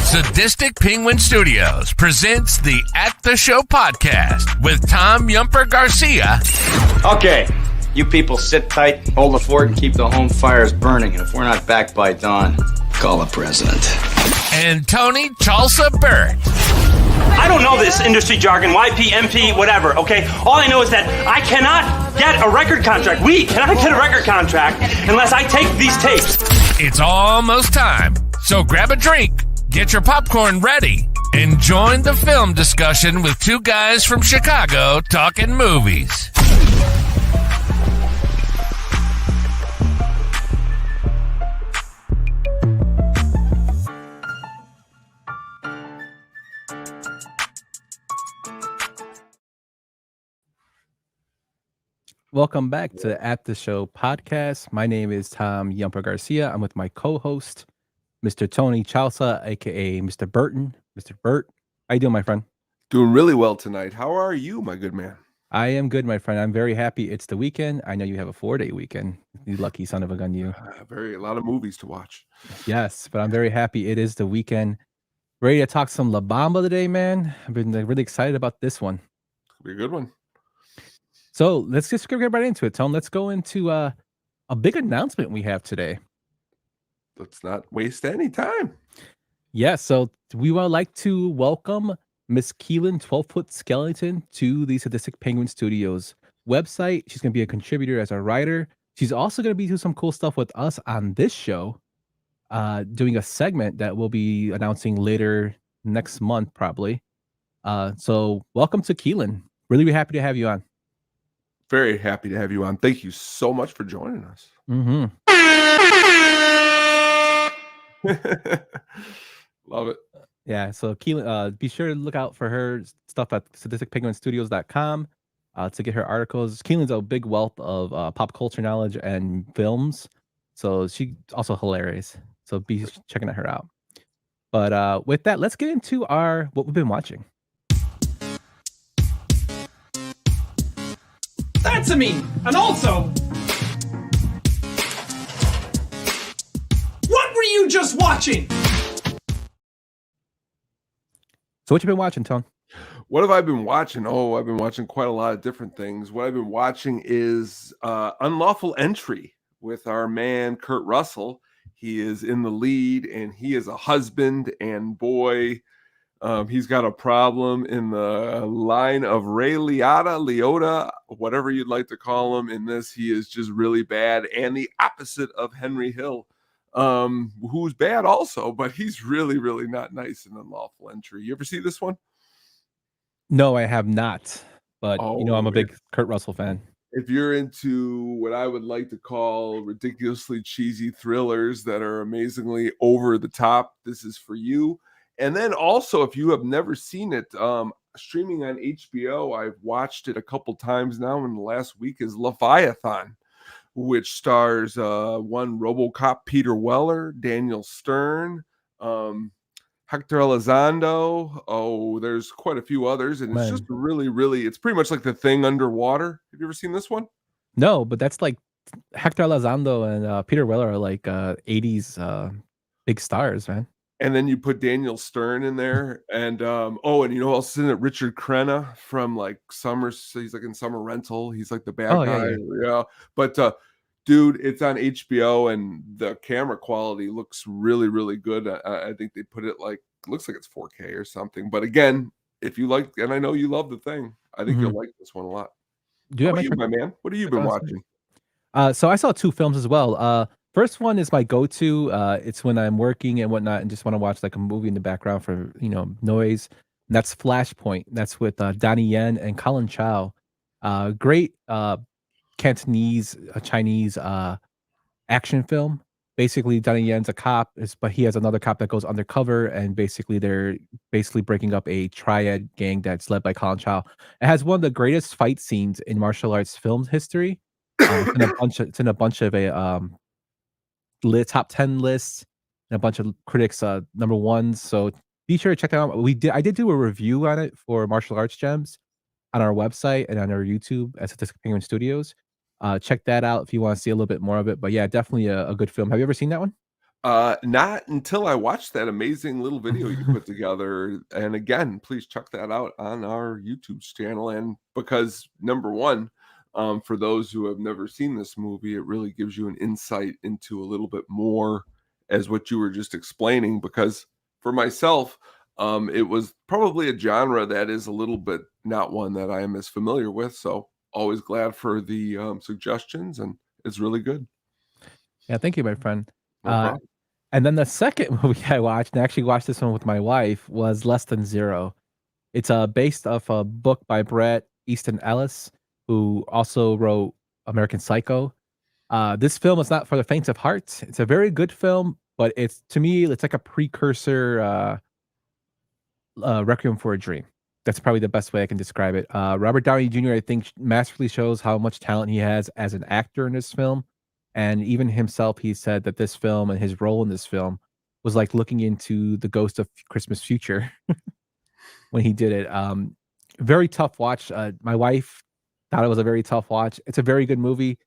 Sadistic Penguin Studios presents the At the Show podcast with Tom Yumper Garcia. Okay, you people sit tight, hold the fort, and keep the home fires burning. And if we're not back by dawn, call the president. And Tony Chalsa Burt. I don't know this industry jargon, YP, MP, whatever, okay? All I know is that I cannot get a record contract. We cannot get a record contract unless I take these tapes. It's almost time, so grab a drink, get your popcorn ready, and join the film discussion with two guys from Chicago talking movies. Welcome back to At the Show podcast. My name is Tom Yumper Garcia. I'm with my co-host, Mr. Tony Chalsa, aka Mr. Burton. Mr. Burt, how you doing, my friend? Doing really well tonight. How are you, my good man? I am good, my friend. I'm very happy it's the weekend. I know you have a 4-day weekend. You lucky son of a gun, you. A lot of movies to watch. Yes, but I'm very happy it is the weekend. Ready to talk some La Bamba today, man. I've been really excited about this one. Could be a good one. So let's just get right into it, Tom. Let's go into a big announcement we have today. Let's not waste any time. Yeah, so we would like to welcome Miss Keelan 12-Foot Skeleton to the Sadistic Penguin Studios website. She's going to be a contributor as a writer. She's also going to be doing some cool stuff with us on this show, doing a segment that we'll be announcing later next month, probably. So welcome to Keelan. Really happy to have you on. Very happy to have you on. Thank you so much for joining us. Mm-hmm. Love it. Yeah, so Keelan, be sure to look out for her stuff at sadisticpenguinstudios.com to get her articles. Keelan's a big wealth of pop culture knowledge and films, so she's also hilarious. So be checking her out. But with that, let's get into what we've been watching. That's a me. And also, what were you just watching? So what you been watching, Tom? What have I been watching? Oh, I've been watching quite a lot of different things. What I've been watching is Unlawful Entry with our man, Kurt Russell. He is in the lead, and he is a husband, and boy, he's got a problem in the line of Ray Liotta, whatever you'd like to call him. In this, he is just really bad, and the opposite of Henry Hill, who's bad also, but he's really, really not nice in Unlawful Entry. You ever see this one? No, I have not. But, I'm a big Kurt Russell fan. If you're into what I would like to call ridiculously cheesy thrillers that are amazingly over the top, this is for you. And then also, if you have never seen it, streaming on HBO, I've watched it a couple times now in the last week, is Leviathan, which stars one RoboCop Peter Weller, Daniel Stern, Hector Elizondo. Oh, there's quite a few others, and it's just really, really, it's pretty much like The Thing underwater. Have you ever seen this one? No, but that's like Hector Elizondo and Peter Weller are like 80s big stars, man. And then you put Daniel Stern in there, and and you know who else is in it? Richard Crenna from like Summer. He's like in Summer Rental. He's like the bad guy. Yeah. But dude, it's on HBO, and the camera quality looks really, really good. I think they put it looks like it's 4K or something. But again, if you like, and I know you love The Thing, I think you'll like this one a lot. How about you, my man? What have you been watching? So I saw 2 films as well. First one is my go-to. It's when I'm working and whatnot and just want to watch like a movie in the background for, noise. And that's Flashpoint. That's with Donnie Yen and Colin Chow. Great Cantonese, Chinese action film. Basically, Donnie Yen's a cop, but he has another cop that goes undercover, and basically they're breaking up a triad gang that's led by Colin Chow. It has one of the greatest fight scenes in martial arts film history. It's in a bunch of top 10 lists and a bunch of critics number ones. So be sure to check that out. I did do a review on it for Martial Arts Gems on our website and on our YouTube at Sadistic Penguin Studios. Check that out if you want to see a little bit more of it. But yeah, definitely a good film. Have you ever seen that one? Not until I watched that amazing little video you put together. And again, please check that out on our YouTube channel. And because number one, for those who have never seen this movie, it really gives you an insight into a little bit more as what you were just explaining. Because for myself, it was probably a genre that is a little bit not one that I am as familiar with. So always glad for the suggestions, and it's really good. Yeah, thank you, my friend. No Uh, problem. and then the second movie I watched, and I actually watched this one with my wife, was Less Than Zero. It's based off a book by Bret Easton Ellis, who also wrote American Psycho. This film is not for the faint of heart. It's a very good film, but it's to me, it's like a precursor Requiem for a Dream. That's probably the best way I can describe it. Robert Downey Jr., I think, masterfully shows how much talent he has as an actor in this film. And even himself, he said that this film and his role in this film was like looking into the ghost of Christmas Future when he did it. Very tough watch. My wife thought it was a very tough watch. It's a very good movie,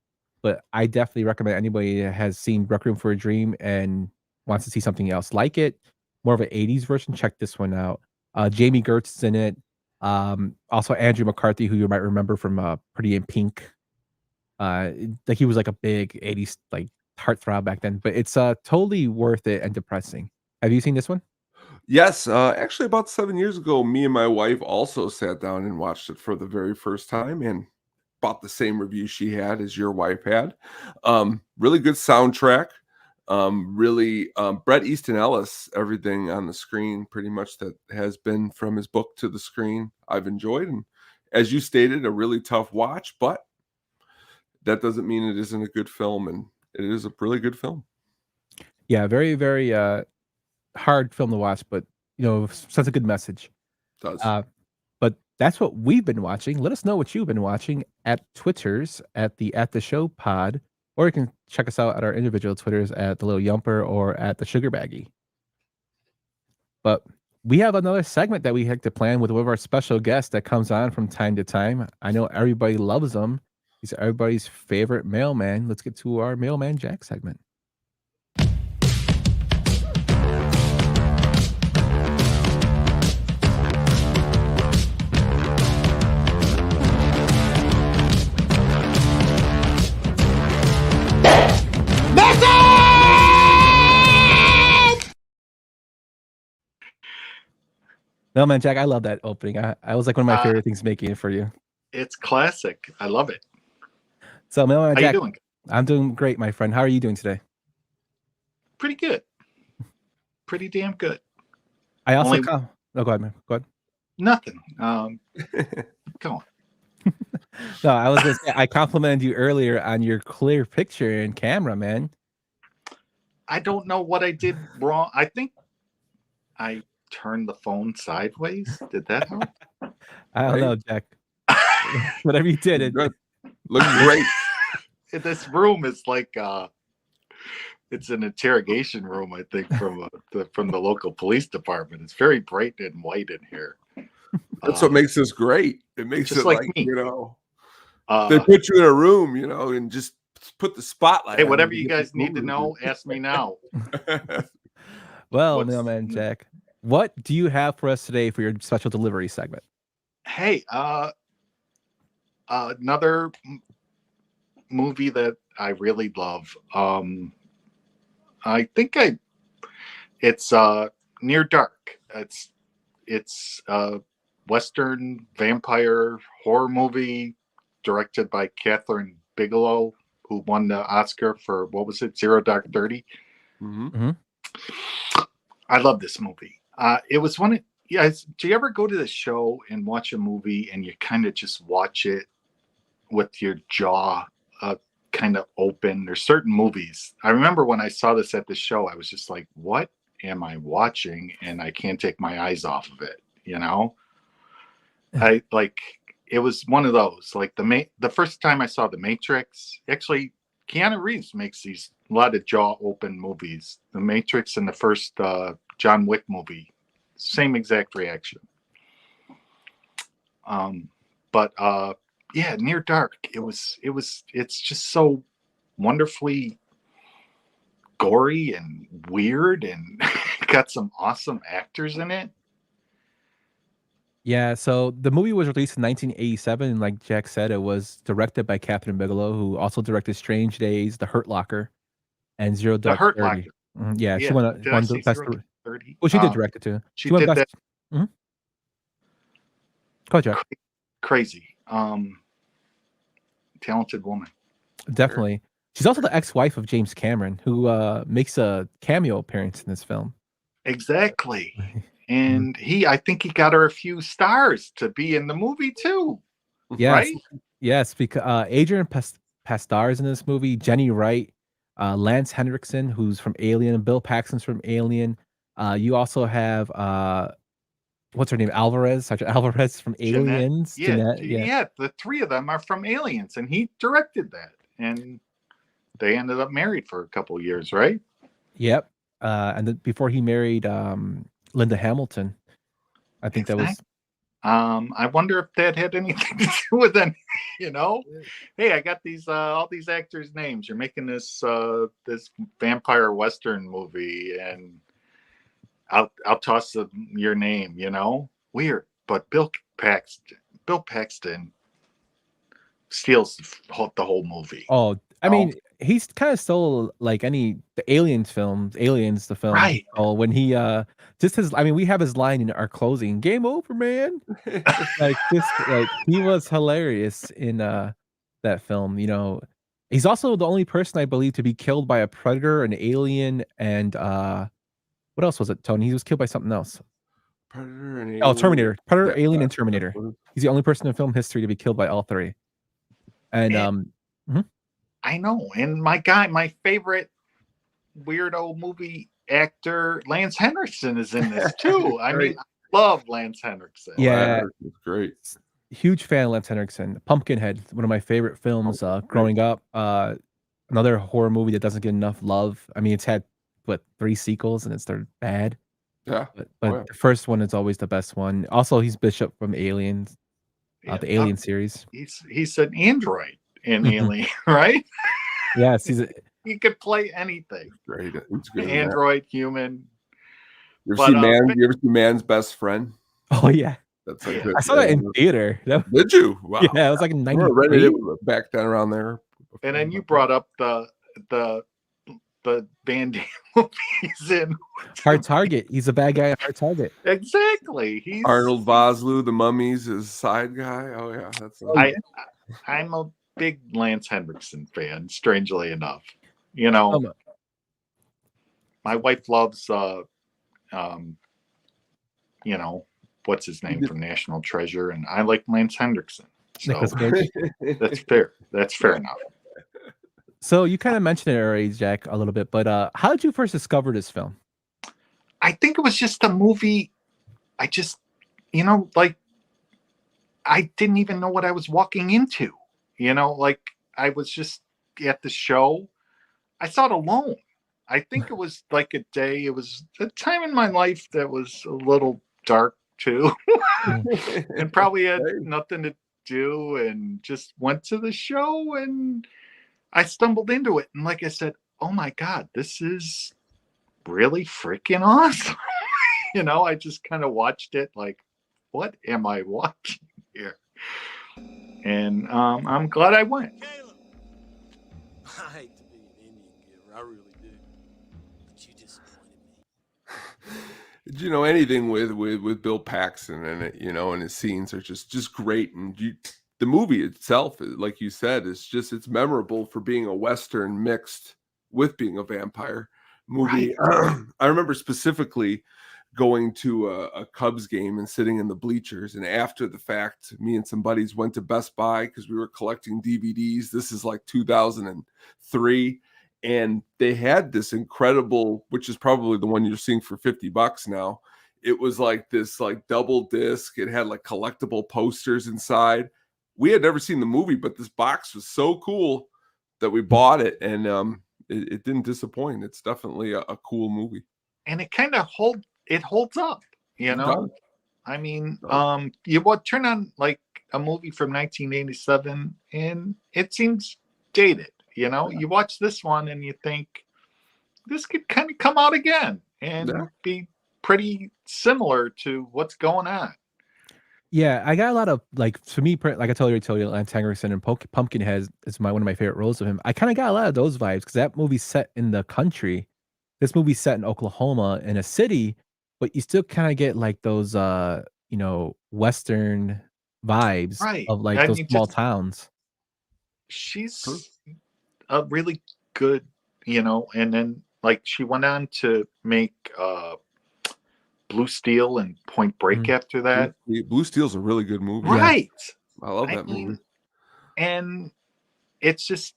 but I definitely recommend anybody that has seen Requiem for a Dream and wants to see something else like it, more of an 80s version, check this one out. Jamie Gertz is in it. Also Andrew McCarthy, who you might remember from Pretty in Pink. Like he was like a big 80s like heartthrob back then, but it's totally worth it and depressing. Have you seen this one? Yes, actually, about 7 years ago, me and my wife also sat down and watched it for the very first time, and bought the same review she had as your wife had. Really good soundtrack. Really, Bret Easton Ellis, everything on the screen, pretty much that has been from his book to the screen, I've enjoyed. And as you stated, a really tough watch, but that doesn't mean it isn't a good film, and it is a really good film. Yeah, very, very hard film to watch, but you know, sends a good message. It does. But that's what we've been watching. Let us know what you've been watching at Twitters at the show pod, or you can check us out at our individual Twitters at the Little Yumper or at the Sugar Baggy. But we have another segment that we like to plan with one of our special guests that comes on from time to time. I know everybody loves him. He's everybody's favorite mailman. Let's get to our Mailman Jack segment. Mailman Jack, I love that opening. I was like one of my favorite things making it for you. It's classic. I love it. So Mailman How Jack, you doing? I'm doing great, my friend. How are you doing today? Pretty good. Pretty damn good. I also Only- go ahead, man. Go ahead. Nothing. Come on. No, I was just I complimented you earlier on your clear picture and camera, man. I don't know what I did wrong. I think I turned the phone sideways. Did that help? I don't know, Jack. Whatever you did, it Good. Looks great. This room is like it's an interrogation room, I think, from the local police department. It's very bright and white in here. That's what makes this great. It makes just it like like me. you know, they put you in a room, you know, and just put the spotlight. Hey, on whatever you you to get guys the need to movie. know, ask me now. well, What's- Mailman Jack. What do you have for us today for your special delivery segment? Hey, another movie that I really love. I think it's Near Dark. It's a Western vampire horror movie directed by Catherine Bigelow, who won the Oscar for, what was it, Zero Dark 30. Mhm. I love this movie. It was one of, yeah. Do you ever go to the show and watch a movie and you kind of just watch it with your jaw kind of open? There's certain movies. I remember when I saw this at the show, I was just like, what am I watching? And I can't take my eyes off of it, you know? It was one of those. Like the first time I saw The Matrix, actually, Keanu Reeves makes a lot of jaw open movies. The Matrix and the first John Wick movie, same exact reaction. But yeah, Near Dark. It's just so wonderfully gory and weird and got some awesome actors in it. Yeah, so the movie was released in 1987, and like Jack said, it was directed by Catherine Bigelow, who also directed Strange Days, The Hurt Locker, and Zero The Dark Hurt 30. Locker. Yeah, she Yeah. Did I won the say best. 0-30? Well, she did direct it too. She won did best. that. Mhm. Go ahead, Jack. Crazy. Talented woman. Definitely. She's also the ex-wife of James Cameron, who makes a cameo appearance in this film. Exactly. And I think he got her a few stars to be in the movie too. Yes, Right? yes, because Adrian Pastar is in this movie. Jenny Wright, Lance Henriksen, who's from Alien, Bill Paxton's from Alien. You also have what's her name? Alvarez, Sergeant Alvarez from Aliens. Jeanette, yeah. The three of them are from Aliens, and he directed that. And they ended up married for a couple of years, right? Yep. And then before he married Linda Hamilton, I think that was. I wonder if that had anything to do with it. Hey, I got these all these actors' names. You're making this this vampire western movie, and I'll toss your name. Weird, but Bill Paxton steals the whole movie. Oh, I mean, he's kind of stole like the Aliens films, Aliens the film. Right. Oh, when he we have his line in our closing, "Game over, man." like he was hilarious in that film. He's also the only person I believe to be killed by a predator, an alien, and what else was it, Tony? He was killed by something else. Predator and Alien. Oh, Terminator. Predator, Yeah, Alien, and Terminator. He's the only person in film history to be killed by all three. And I know. And my favorite weirdo movie actor, Lance Henriksen, is in this too. I mean, I love Lance Henriksen. Yeah, it's great. Huge fan of Lance Henriksen. Pumpkinhead, one of my favorite films growing up. Another horror movie that doesn't get enough love. I mean, it's had 3 sequels and they're bad. Yeah, but the first one is always the best one. Also, he's Bishop from Aliens, the Alien series. He's an android in Alien, right? Yes, he could play anything. Great, it's good. Android, human. You ever see Man's Best Friend? Oh yeah, that's a good. I saw that in theater. Did you? Wow. Yeah, it was like in '93 back then around there. And then you brought up the Van Damme movies in Hard Target. He's a bad guy at Hard Target. Exactly. He's Arnold Vosloo, the Mummies, is side guy. Oh yeah, that's. I'm a big Lance Henriksen fan. Strangely enough, my wife loves what's his name from National Treasure, and I like Lance Henriksen. So that's fair. That's fair enough. So you kind of mentioned it already, Jack, a little bit, but how did you first discover this film? I think it was just a movie. I just, I didn't even know what I was walking into. I was just at the show. I saw it alone. I think it was like a day. It was a time in my life that was a little dark too, and probably had nothing to do, and just went to the show, and I stumbled into it. And like I said, oh my God, this is really freaking awesome. I just kind of watched it like, what am I watching here? And I'm glad I went. I hate to be an Indian giver, I really do. But you disappointed me. Did you know anything with Bill Paxton in it? And his scenes are just great, and the movie itself, like you said, it's memorable for being a Western mixed with being a vampire movie. Right. I remember specifically going to a Cubs game and sitting in the bleachers, and after the fact, me and some buddies went to Best Buy because we were collecting DVDs. This is like 2003, and they had this incredible, which is probably the one you're seeing for $50 now. It was like this double disc. It had like collectible posters inside. We had never seen the movie, but this box was so cool that we bought it, and it didn't disappoint. It's definitely a cool movie, and it kind of holds up. I mean, you would turn on like a movie from 1987, and it seems dated. You watch this one and you think this could kind of come out again and Yeah. be pretty similar to what's going on. Yeah, I got a lot of like for me, like I told you, Lance Henriksen and Pumpkinhead is one of my favorite roles of him. I kind of got a lot of those vibes because that movie's set in the country. This movie's set in Oklahoma in a city, but you still kind of get like those Western vibes Right. of like I those mean, small just towns. she's a really good, and then like she went on to make Blue Steel and Point Break Mm. after that. Blue Steel's a really good movie. Right. I love I that mean, movie. and it's just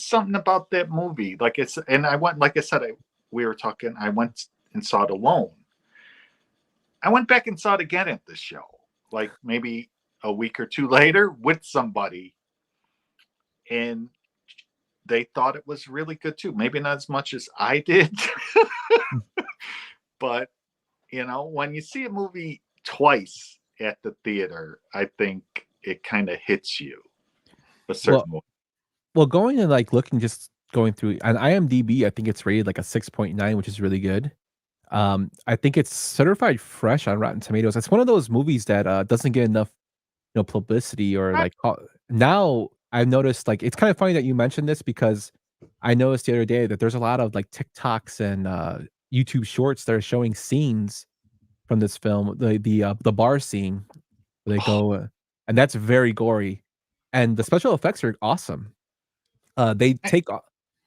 something about that movie. I went, like I said, we were talking, I went and saw it alone. I went back and saw it again at the show, like maybe a week or two later with somebody, and they thought it was really good too. Maybe not as much as I did, but when you see a movie twice at the theater, I think it kind of hits you a certain way. Well, going and like going through on IMDb, I think it's rated like a 6.9, which is really good. I think it's certified fresh on Rotten Tomatoes. It's one of those movies that doesn't get enough, publicity or Right. like now I've noticed like it's kind of funny that you mentioned this because I noticed the other day that there's a lot of like TikToks and YouTube shorts that are showing scenes from this film, the bar scene where they go, and that's very gory, and the special effects are awesome. They take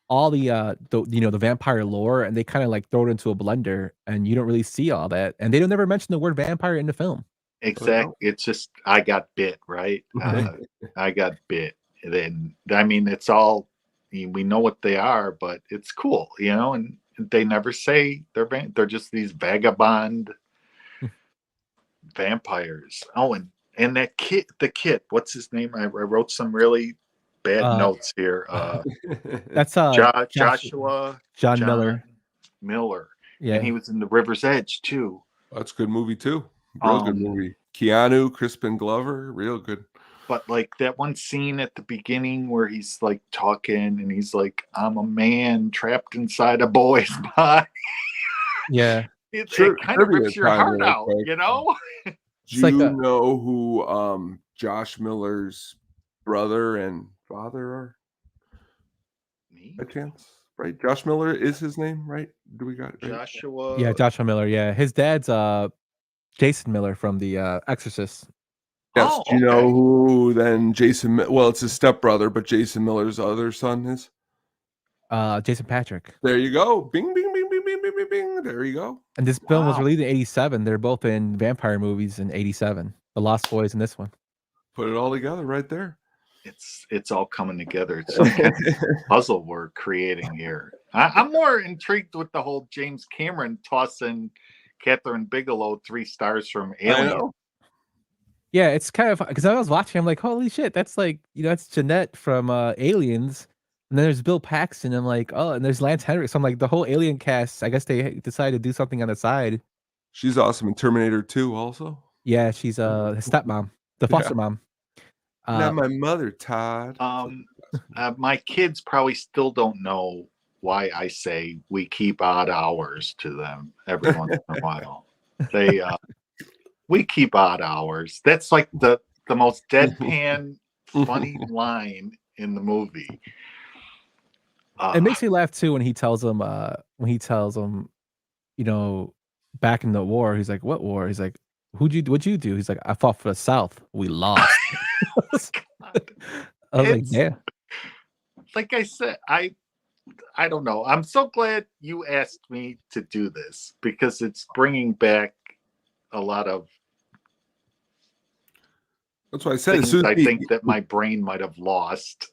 all the vampire lore and they kind of like throw it into a blender, and you don't really see all that, and they don't never mention the word vampire in the film. Exactly. It's just I got bit, right? I got bit. Then I mean, it's all we know what they are, but it's cool, and they never say they're just these vagabond vampires. Oh, and that kid, what's his name? I wrote some really bad notes here. That's Joshua John Miller. Miller. Yeah, And he was in The River's Edge too. That's a good movie too. Real good movie. Keanu, Crispin Glover, real good. But like that one scene at the beginning where he's like talking and he's like, "I'm a man trapped inside a boy's body." Yeah. It kind of rips your heart out, Do you know who Josh Miller's brother and father are? Me? By chance, right? Josh Miller is his name, right? Do we got it right? Joshua? Yeah, Joshua Miller. Yeah, his dad's Jason Miller from The Exorcist. Yes. Do you know who then Jason? Well, it's his stepbrother, but Jason Miller's other son is Jason Patrick. There you go. Bing, bing, bing, bing, bing, bing, bing, bing. There you go. And this film was released in '87. They're both in vampire movies in '87. The Lost Boys in this one. Put it all together right there. It's all coming together. It's some kind of puzzle we're creating here. I'm more intrigued with the whole James Cameron tossing Catherine Bigelow 3 stars from Alien. Yeah, it's kind of because I was watching. I'm like, holy shit, that's like that's Jeanette from Aliens, and then there's Bill Paxton. I'm like, oh, and there's Lance Henriksen. So I'm like, the whole Alien cast. I guess they decided to do something on the side. She's awesome in Terminator 2 also. Yeah, she's his stepmom, the foster mom. Not my mother, Todd. My kids probably still don't know why I say we keep odd hours to them every once in a while. We keep odd hours. That's like the most deadpan funny line in the movie. It makes me laugh too when he tells him back in the war, he's like, what war? He's like, what'd you do? He's like, I fought for the South. We lost. I was like, yeah. Like I said, I don't know. I'm so glad you asked me to do this because it's bringing back a lot of. That's what I said. I think that my brain might have lost.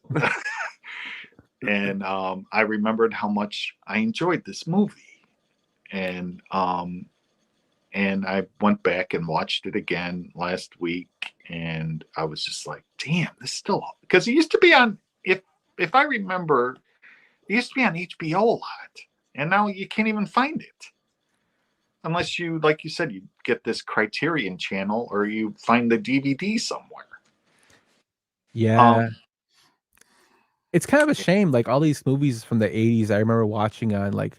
And I remembered how much I enjoyed this movie. And I went back and watched it again last week, and I was just like, damn, this is still, because it used to be on, if I remember, it used to be on HBO a lot, and now you can't even find it. Unless you, like you said, you get this Criterion channel or you find the DVD somewhere. Yeah. It's kind of a shame. Like all these movies from the '80s, I remember watching on like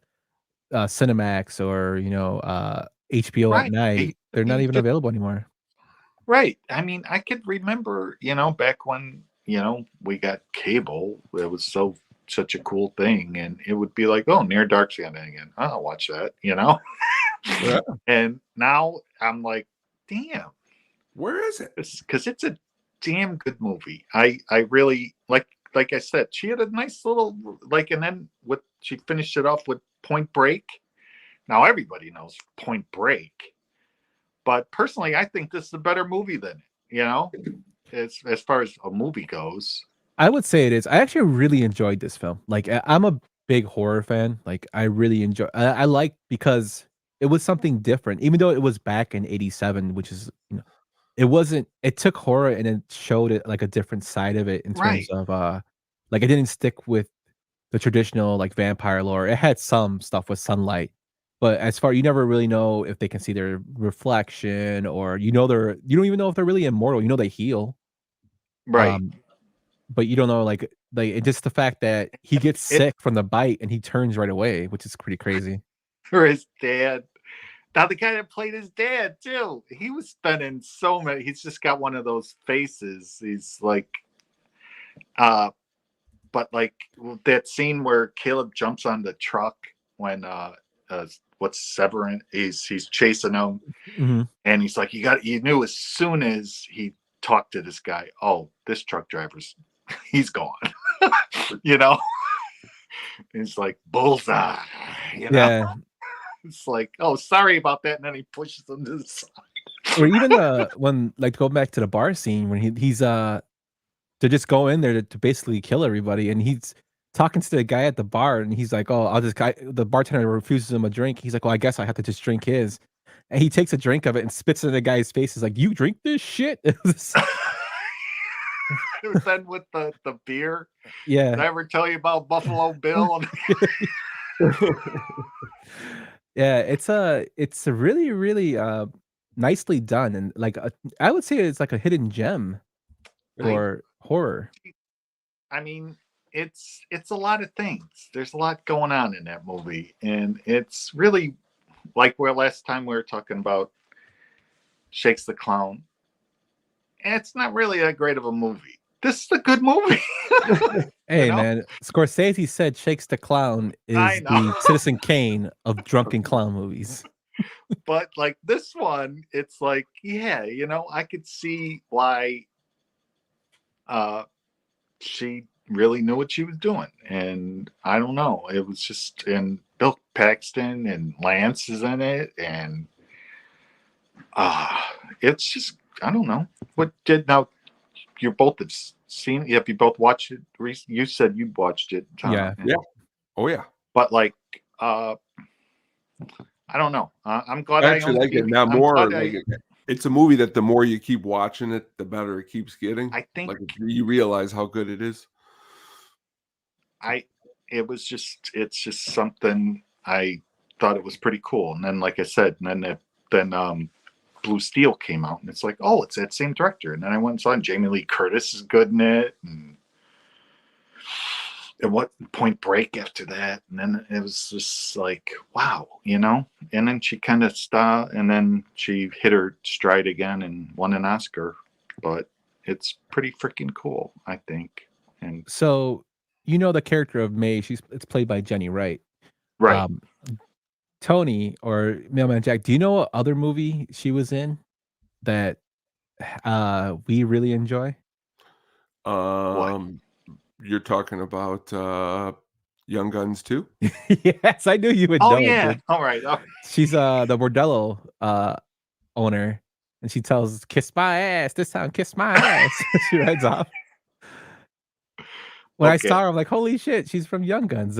Cinemax or HBO at Right. night. They're not even available anymore. Right. I mean, I could remember, back when, we got cable. It was such a cool thing, and it would be like, oh, Near Dark Sky again. I'll watch that, Yeah. And now I'm like, damn, Where is it? because it's a damn good movie. I really like I said, she had a nice little and then she finished it off with Point Break. Now everybody knows Point Break, but personally, I think this is a better movie than as far as a movie goes. I would say it is. I actually really enjoyed this film. Like I'm a big horror fan. Like I really enjoy. I like because it was something different, even though it was back in '87, which is it wasn't. It took horror and it showed it like a different side of it in terms Right. of like it didn't stick with the traditional like vampire lore. It had some stuff with sunlight, but as far you never really know if they can see their reflection or you don't even know if they're really immortal. They heal. Right. But you don't know it just the fact that he gets sick from the bite and he turns right away, which is pretty crazy. For his dad. Now the guy that played his dad too, he was spending so many. He's just got one of those faces. He's like, but like that scene where Caleb jumps on the truck when what's Severin he's chasing him, Mhm. and he's like, you knew as soon as he talked to this guy, oh, this truck driver's he's gone. He's like bullseye. Yeah. It's like, oh, sorry about that, and then he pushes him to the side. Or even when go back to the bar scene when he's to just go in there to basically kill everybody, and he's talking to the guy at the bar, and he's like, "Oh, the bartender refuses him a drink." He's like, "Well, I guess I have to just drink his." And he takes a drink of it and spits it in the guy's face. He's like, "You drink this shit?" It was then with the beer. Yeah. Did I ever tell you about Buffalo Bill? Yeah, it's a really, really nicely done, and I would say it's like a hidden gem for horror. I mean, it's a lot of things. There's a lot going on in that movie, and it's really like where last time we were talking about Shakes the Clown. It's not really that great of a movie. This is a good movie. Hey, man, Scorsese said Shakes the Clown is the Citizen Kane of drunken clown movies. But like this one, it's like, yeah, I could see why she really knew what she was doing. And I don't know. It was just, and Bill Paxton and Lance is in it. And it's just, I don't know. Now, you're both have seen it. If you both watched it, you said you watched it, Tom. Yeah. Yeah. Oh yeah. But like, I don't know. I'm glad I actually like it now more. It's a movie that the more you keep watching it, the better it keeps getting. I think you realize how good it is. It's just something I thought it was pretty cool. And then, like I said, and then Blue Steel came out, and it's like, oh, it's that same director. And then I went and saw Jamie Lee Curtis is good in it, and what Point Break after that, and then it was just like, wow, and then she kind of stopped, and then she hit her stride again and won an Oscar. But it's pretty freaking cool, I think. And so the character of May, it's played by Jenny Wright. Right. Tony or Mailman Jack, do you know what other movie she was in that we really enjoy? You're talking about Young Guns too? Yes, I knew you would know. Oh yeah. Dude. All right. She's the bordello owner, and she tells, "Kiss my ass this time, kiss my ass." She rides off. When I saw her, I'm like, "Holy shit, she's from Young Guns."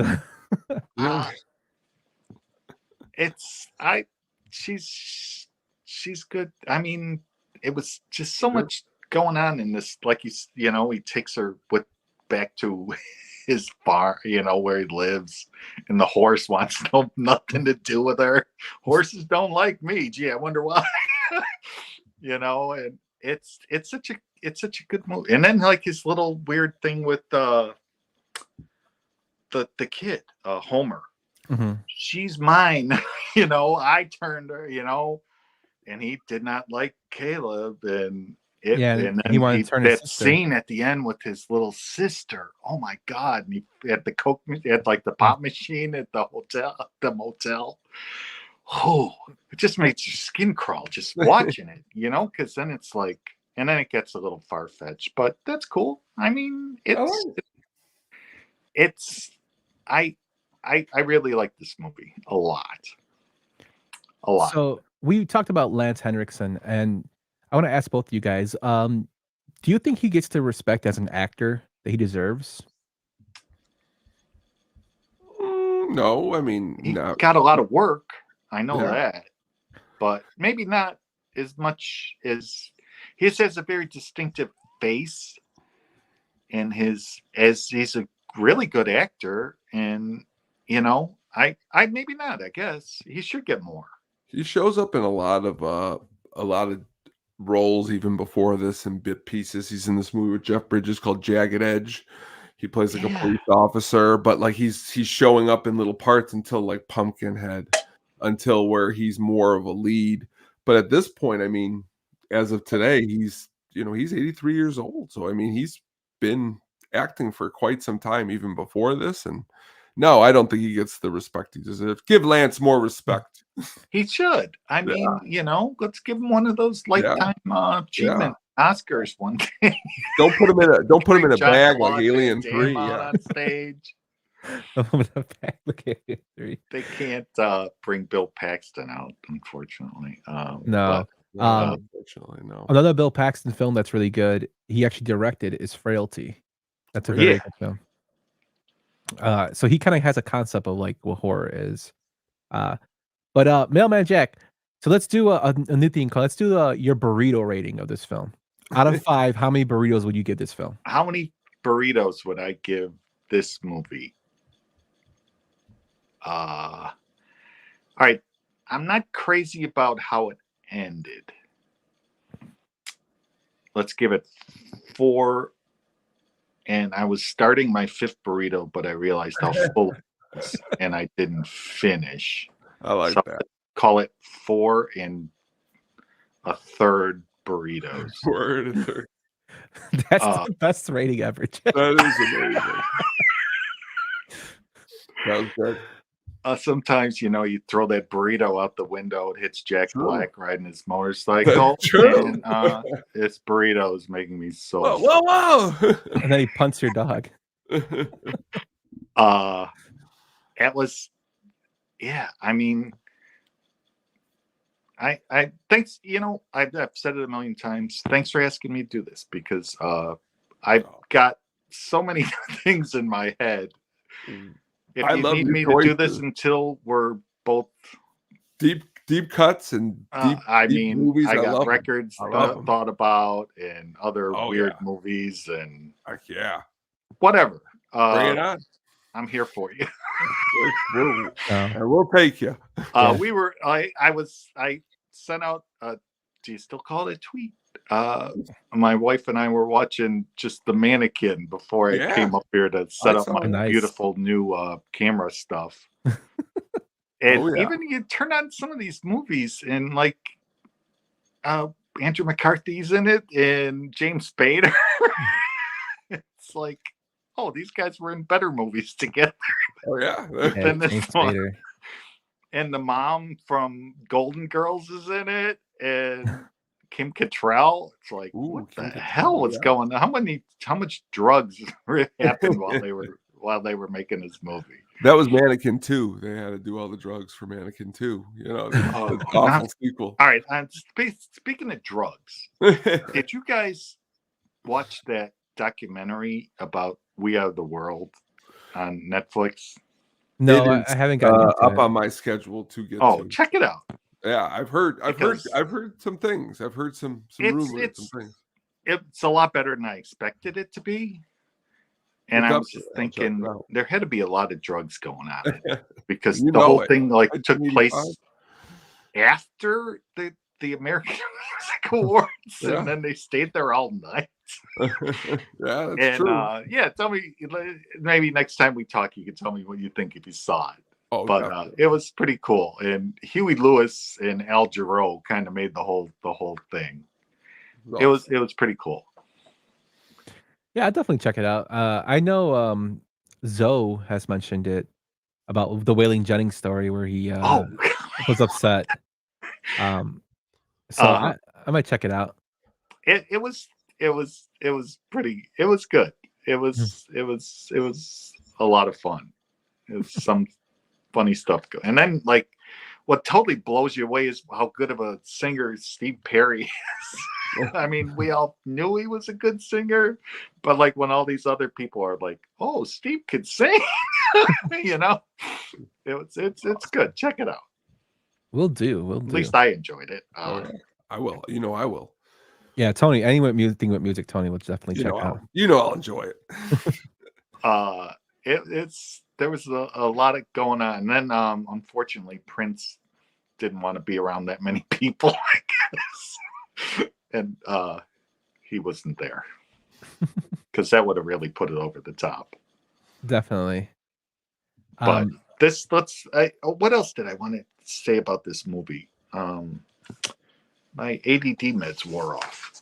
She's good. I mean, it was just so much going on in this. Like he takes her back to his farm, where he lives, and the horse wants nothing to do with her. Horses don't like me. Gee, I wonder why. And it's such a good movie. And then like his little weird thing with the kid, Homer. Mm-hmm. She's mine. I turned her. And he did not like Caleb, and then he wanted to turn his that sister. scene at the end with his little sister. Oh my God! And he had the Coke, he had like the pop machine at the motel. Oh, it just makes your skin crawl just watching it, because then it's like, and then it gets a little far fetched, but that's cool. I mean, I really like this movie a lot. So we talked about Lance Henriksen, and I want to ask both of you guys, do you think he gets the respect as an actor that he deserves? No, I mean, he no. got a lot of work. I know that, but maybe not as much as he has a very distinctive face, and he's a really good actor, and I maybe not. I guess he should get more. He shows up in a lot of roles even before this in bit pieces. He's in this movie with Jeff Bridges called Jagged Edge. He plays like a police officer, but like he's showing up in little parts until like Pumpkinhead, until where he's more of a lead. But at this point, I mean, as of today, he's 83 years old. So I mean, he's been acting for quite some time even before this. And no, I don't think he gets the respect he deserves. Give Lance more respect. He should. I mean, let's give him one of those lifetime achievement Oscars one day. Don't put him in a bag like Alien 3. On stage. They can't bring Bill Paxton out, unfortunately. No. Unfortunately, no. Another Bill Paxton film that's really good, he actually directed, is Frailty. That's a very good film. So he kind of has a concept of like what horror is. But Mailman Jack, so let's do a new thing called, let's do your burrito rating of this film. Out of 5, how many burritos would you give this film? How many burritos would I give this movie? All right. I'm not crazy about how it ended. Let's give it 4. And I was starting my 5th burrito, but I realized how full it was, and I didn't finish. I like that. Call it 4 1/3 burritos. 4 1/3. That's the best rating ever. That is amazing. That was good. Sometimes, you throw that burrito out the window, it hits Jack Black riding his motorcycle. True. And this burrito is making me so whoa. And then he punts your dog. That was, I mean, I thanks, I've said it a million times. Thanks for asking me to do this, because I've got so many things in my head. If you need me to do this until we're both deep cuts and deep movies, I got records thought about, and other weird movies, and whatever. Bring it on. I'm here for you. We'll take you. I sent out. Do you still call it a tweet? My wife and I were watching just the mannequin before I came up here to set up my beautiful new camera stuff. And even you turn on some of these movies, and like Andrew McCarthy's in it, and James Spader. It's like, oh, these guys were in better movies together. Oh yeah. Than this one. And the mom from Golden Girls is in it, and Kim Cattrall. It's like, what the hell was going on? How much drugs happened while they were making this movie? That was Mannequin 2. They had to do all the drugs for Mannequin 2. The awful sequel. All right. Speaking of drugs, did you guys watch that documentary about We Are the World on Netflix? No, I haven't gotten up on my schedule to get. Oh, check it out. Yeah, I've heard some things. I've heard some rumors, some things. It's a lot better than I expected it to be. And I was just thinking there had to be a lot of drugs going on because the whole thing took place after the American Music awards, Yeah. and then they stayed there all night. Yeah, that's And true. yeah, tell me, maybe next time we talk, you can tell me what you think if you saw it. Oh, But definitely. it was pretty cool, and Huey Lewis and Al Jarreau kind of made the whole thing. It was pretty cool. Yeah, I'll definitely check it out. I know Zoe has mentioned it about the Wailing Jennings story where he Oh, was upset. So uh-huh. I might check it out. It was pretty. It was good. It Mhm. was a lot of fun. It was some funny stuff. And then like, what totally blows you away is how good of a singer Steve Perry is. I mean, we all knew he was a good singer, but like when all these other people are like, "Oh, Steve could sing," you know, it's good. Check it out. We'll do. At least I enjoyed it. Oh, yeah. I will. You know, I will. Yeah, Tony. Anything with music, Tony will definitely check out. I'll enjoy it. There was a lot of going on, and then unfortunately Prince didn't want to be around that many people, I guess, and he wasn't there because that would have really put it over the top. Definitely. But what else did I want to say about this movie? My ADD meds wore off.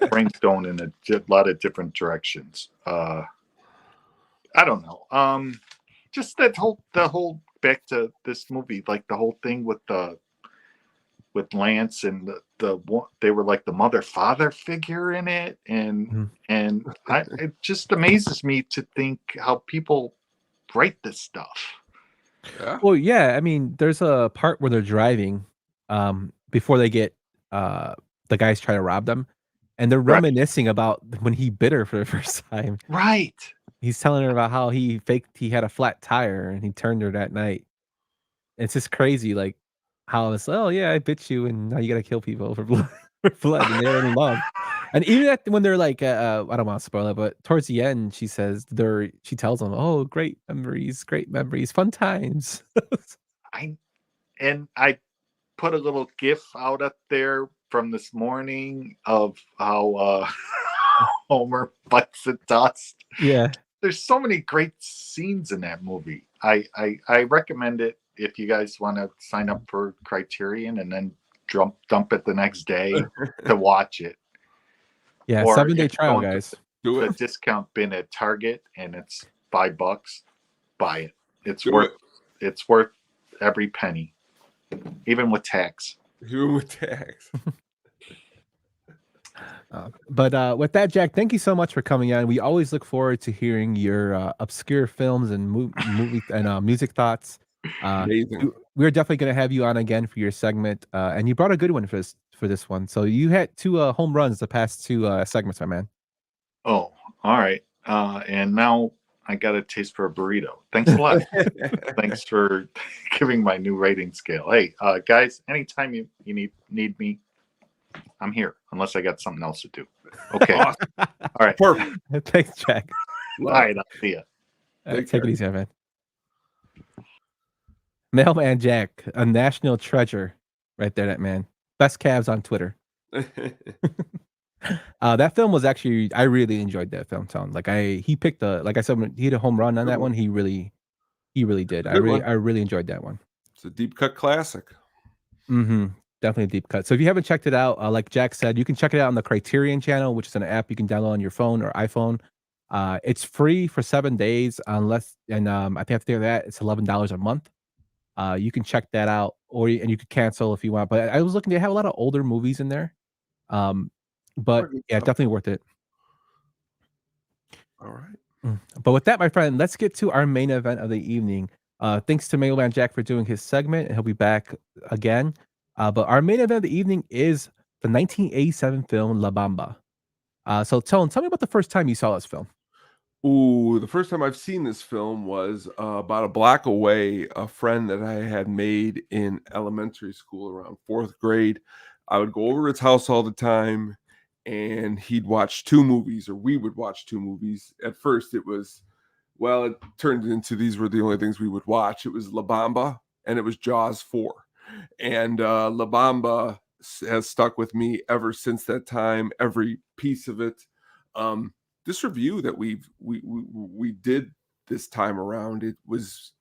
Brain's going in a lot of different directions. I don't know. Just the whole back to this movie, like the whole thing with Lance and they were like the mother father figure in it, and it just amazes me to think how people write this stuff. Yeah. Well, yeah. I mean, there's a part where they're driving, before they get the guys try to rob them, and they're Right. reminiscing about when he bit her for the first time. Right. He's telling her about how he had a flat tire and he turned her that night. It's just crazy, like how it's, oh yeah, I bit you, and now you gotta kill people for blood, and they're in love. And even when they're like, I don't want to spoil it, but towards the end, she tells them, "Oh, great memories, fun times." I put a little GIF out up there from this morning of how Homer bites the dust. Yeah. There's so many great scenes in that movie. I recommend it if you guys want to sign up for Criterion and then dump it the next day to watch it. Yeah, Or 7-day if trial, going to guys. Do the it. discount bin at Target and it's $5, buy it. It's Do worth every penny, even with tax. Even with tax. But with that, Jack, thank you so much for coming on. We always look forward to hearing your obscure films and movie and music thoughts. Amazing. We're definitely going to have you on again for your segment, and you brought a good one for this one. So you had 2 home runs the past 2 segments, my man. Oh, all right. And now I got a taste for a burrito. Thanks a lot. Thanks for giving my new rating scale. Hey, guys, anytime you need me, I'm here, unless I got something else to do. Okay. Awesome. All right. Perfect. Thanks, Jack. All right. I'll see ya. Take it easy, man. Mailman Jack, a national treasure, right there. That man, best calves on Twitter. That film was actually, I really enjoyed that film. Tone, like he picked like I said, he hit a home run on that one. He really did. I really enjoyed that one. It's a deep cut classic. Mm-hmm. Definitely a deep cut. So if you haven't checked it out, like Jack said, you can check it out on the Criterion channel, which is an app you can download on your phone or iPhone. It's free for 7 days, I think after that it's $11 a month. You can check that out, and you could cancel if you want. But I was looking; they have a lot of older movies in there. But yeah, definitely worth it. All right. But with that, my friend, let's get to our main event of the evening. Thanks to Mailman Jack for doing his segment, and he'll be back again. But our main event of the evening is the 1987 film La Bamba. So, Tone, tell me about the first time you saw this film. Ooh, the first time I've seen this film was about a block away. A friend that I had made in elementary school around 4th grade. I would go over to his house all the time, and he'd watch 2 movies, or we would watch 2 movies. At first, it turned into these were the only things we would watch. It was La Bamba, and it was Jaws 4. And La Bamba has stuck with me ever since that time. Every piece of it. This review that we did this time around, it was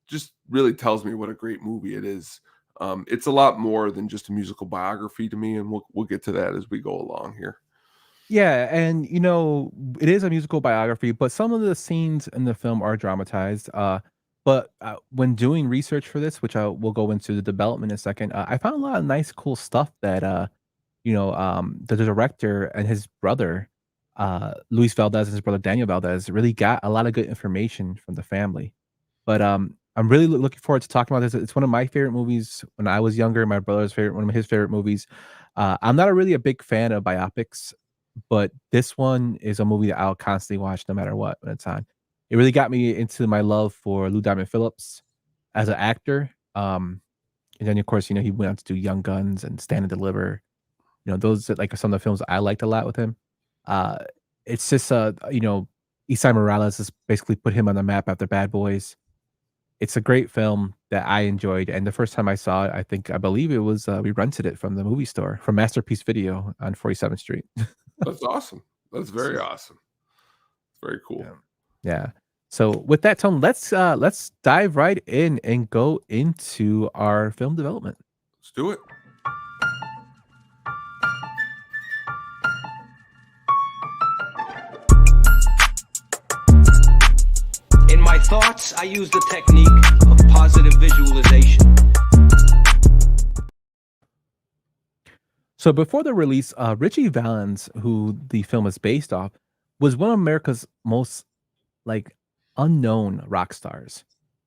just really tells me what a great movie it is. It's a lot more than just a musical biography to me, and we'll get to that as we go along here. Yeah, and it is a musical biography, but some of the scenes in the film are dramatized. But when doing research for this, which I will go into the development in a second, I found a lot of nice, cool stuff that the director and his brother, Luis Valdez and his brother Daniel Valdez, really got a lot of good information from the family. But I'm really looking forward to talking about this. It's one of my favorite movies when I was younger. My brother's favorite, one of his favorite movies. I'm not really a big fan of biopics, but this one is a movie that I'll constantly watch no matter what when it's on. It really got me into my love for Lou Diamond Phillips as an actor. And then of course, he went on to do Young Guns and Stand and Deliver. Those are like some of the films I liked a lot with him. Uh, it's just Isai Morales has basically put him on the map after Bad Boys. It's a great film that I enjoyed, and the first time I saw it, I believe it was we rented it from the movie store from Masterpiece Video on 47th Street. That's awesome. That's very awesome. Very cool. Yeah. So with that, Tone, let's dive right in and go into our film development. Let's do it. In my thoughts, I use the technique of positive visualization. So before the release, Richie Valens, who the film is based off, was one of America's most unknown rock stars.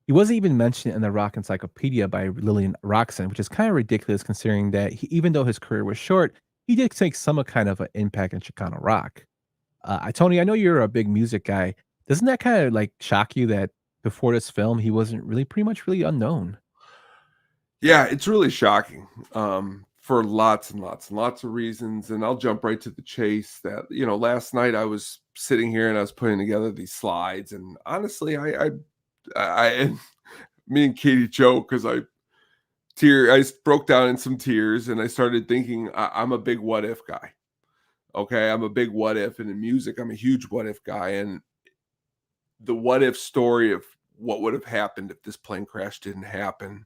He wasn't even mentioned in the Rock Encyclopedia by Lillian Roxon, which is kind of ridiculous considering that even though his career was short, he did take some kind of an impact in Chicano rock. Tony, I know you're a big music guy. Doesn't that kind of shock you that before this film he wasn't pretty much unknown? Yeah, it's really shocking. For lots and lots and lots of reasons. And I'll jump right to the chase that, last night I was sitting here and I was putting together these slides. And honestly, I me and Katie joke because I broke down in some tears and I started thinking I'm a big what if guy. Okay. I'm a big what if. And in music, I'm a huge what if guy. And the what if story of what would have happened if this plane crash didn't happen,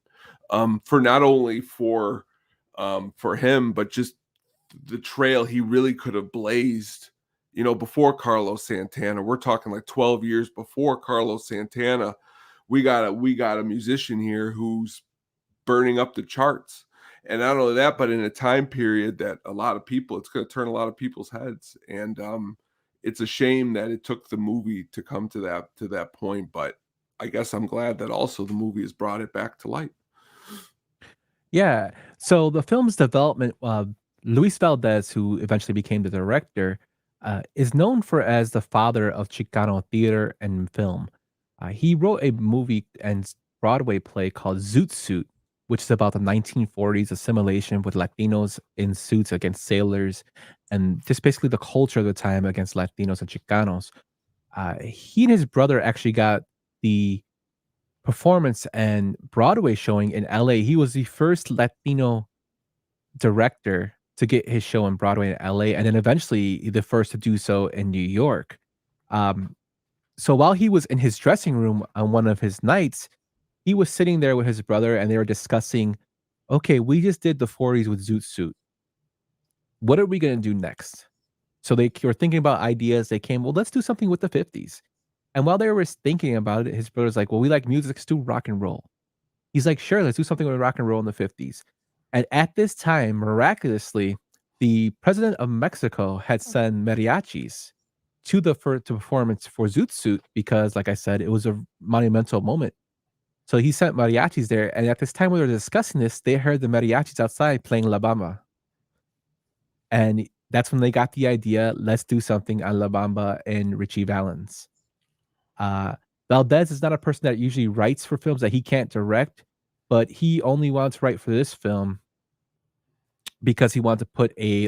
for not only for him, but just the trail he really could have blazed, before Carlos Santana. We're talking 12 years before Carlos Santana. We got a musician here who's burning up the charts. And not only that, but in a time period that it's going to turn a lot of people's heads. And it's a shame that it took the movie to come to that point. But I guess I'm glad that also the movie has brought it back to light. Yeah. So the film's development, Luis Valdez, who eventually became the director, is known as the father of Chicano theater and film. He wrote a movie and Broadway play called Zoot Suit, which is about the 1940s assimilation with Latinos in suits against sailors, and just basically the culture of the time against Latinos and Chicanos. He and his brother actually got the performance and Broadway showing in LA. He was the first Latino director to get his show in Broadway in LA, and then eventually the first to do so in New York. So while he was in his dressing room on one of his nights, he was sitting there with his brother and they were discussing, okay, we just did the 40s with Zoot Suit. What are we going to do next? So they were thinking about ideas. They came, well, let's do something with the 50s. And while they were thinking about it, his brother's like, well, we like music, let's do rock and roll. He's like, sure, let's do something with rock and roll in the 50s. And at this time, miraculously, the president of Mexico had sent mariachis to the performance for Zoot Suit because, like I said, it was a monumental moment. So he sent mariachis there. And at this time when they were discussing this, they heard the mariachis outside playing La Bamba. And that's when they got the idea, let's do something on La Bamba and Richie Valens. Valdez is not a person that usually writes for films that he can't direct, but he only wanted to write for this film because he wanted to put a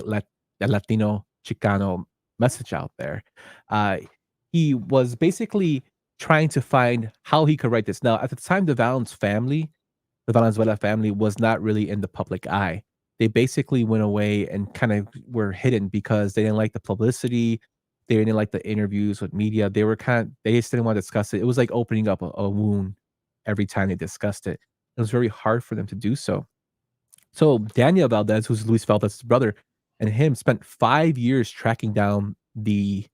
Latino Chicano message out there. He was basically trying to find how he could write this. Now, at the time, the Valenzuela family was not really in the public eye. they basically went away and kind of were hidden because they didn't like the publicity. They didn't like the interviews with media. They just didn't want to discuss it. It was like opening up a wound every time they discussed it. It was very hard for them to do so. So Daniel Valdez, who's Luis Valdez's brother, and him spent 5 years tracking down the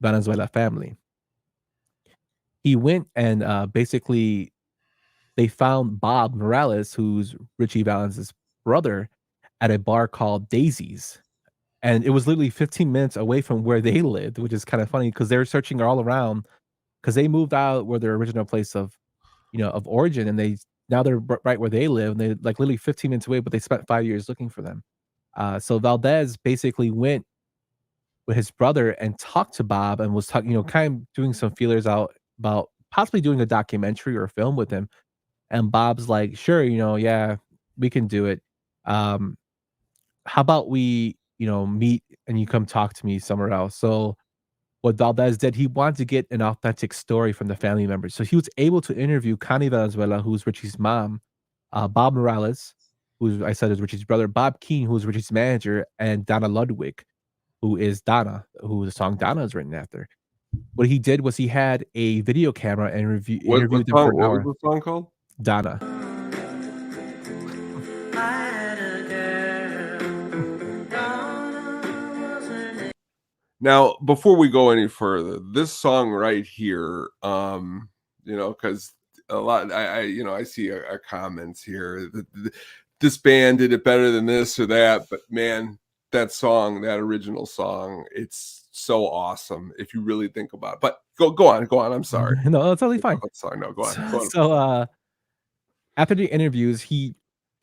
Venezuela family. He went and basically they found Bob Morales, who's Richie Valens's brother, at a bar called Daisy's. And it was literally 15 minutes away from where they lived, which is kind of funny because they were searching all around because they moved out where their original place of, of origin, and now they're right where they live, and they like literally 15 minutes away, but they spent 5 years looking for them. So Valdez basically went with his brother and talked to Bob and was talking, kind of doing some feelers out about possibly doing a documentary or a film with him. And Bob's like, sure, yeah, we can do it. How about we, meet and you come talk to me somewhere else? So what Valdez did, he wanted to get an authentic story from the family members. So he was able to interview Connie Valenzuela, who's Richie's mom, Bob Morales, who I said is Richie's brother, Bob Keane, who's Richie's manager, and Donna Ludwig, who is Donna, who the song Donna is written after. What he did was he had a video camera and interviewed them for an hour. What was the song called? Donna. Now, before we go any further, this song right here, because a lot, I see our comments here. This band did it better than this or that, but man, that song, that original song, it's so awesome if you really think about it. But go on. I'm sorry. No, it's totally fine. Sorry, no, go on. So after the interviews,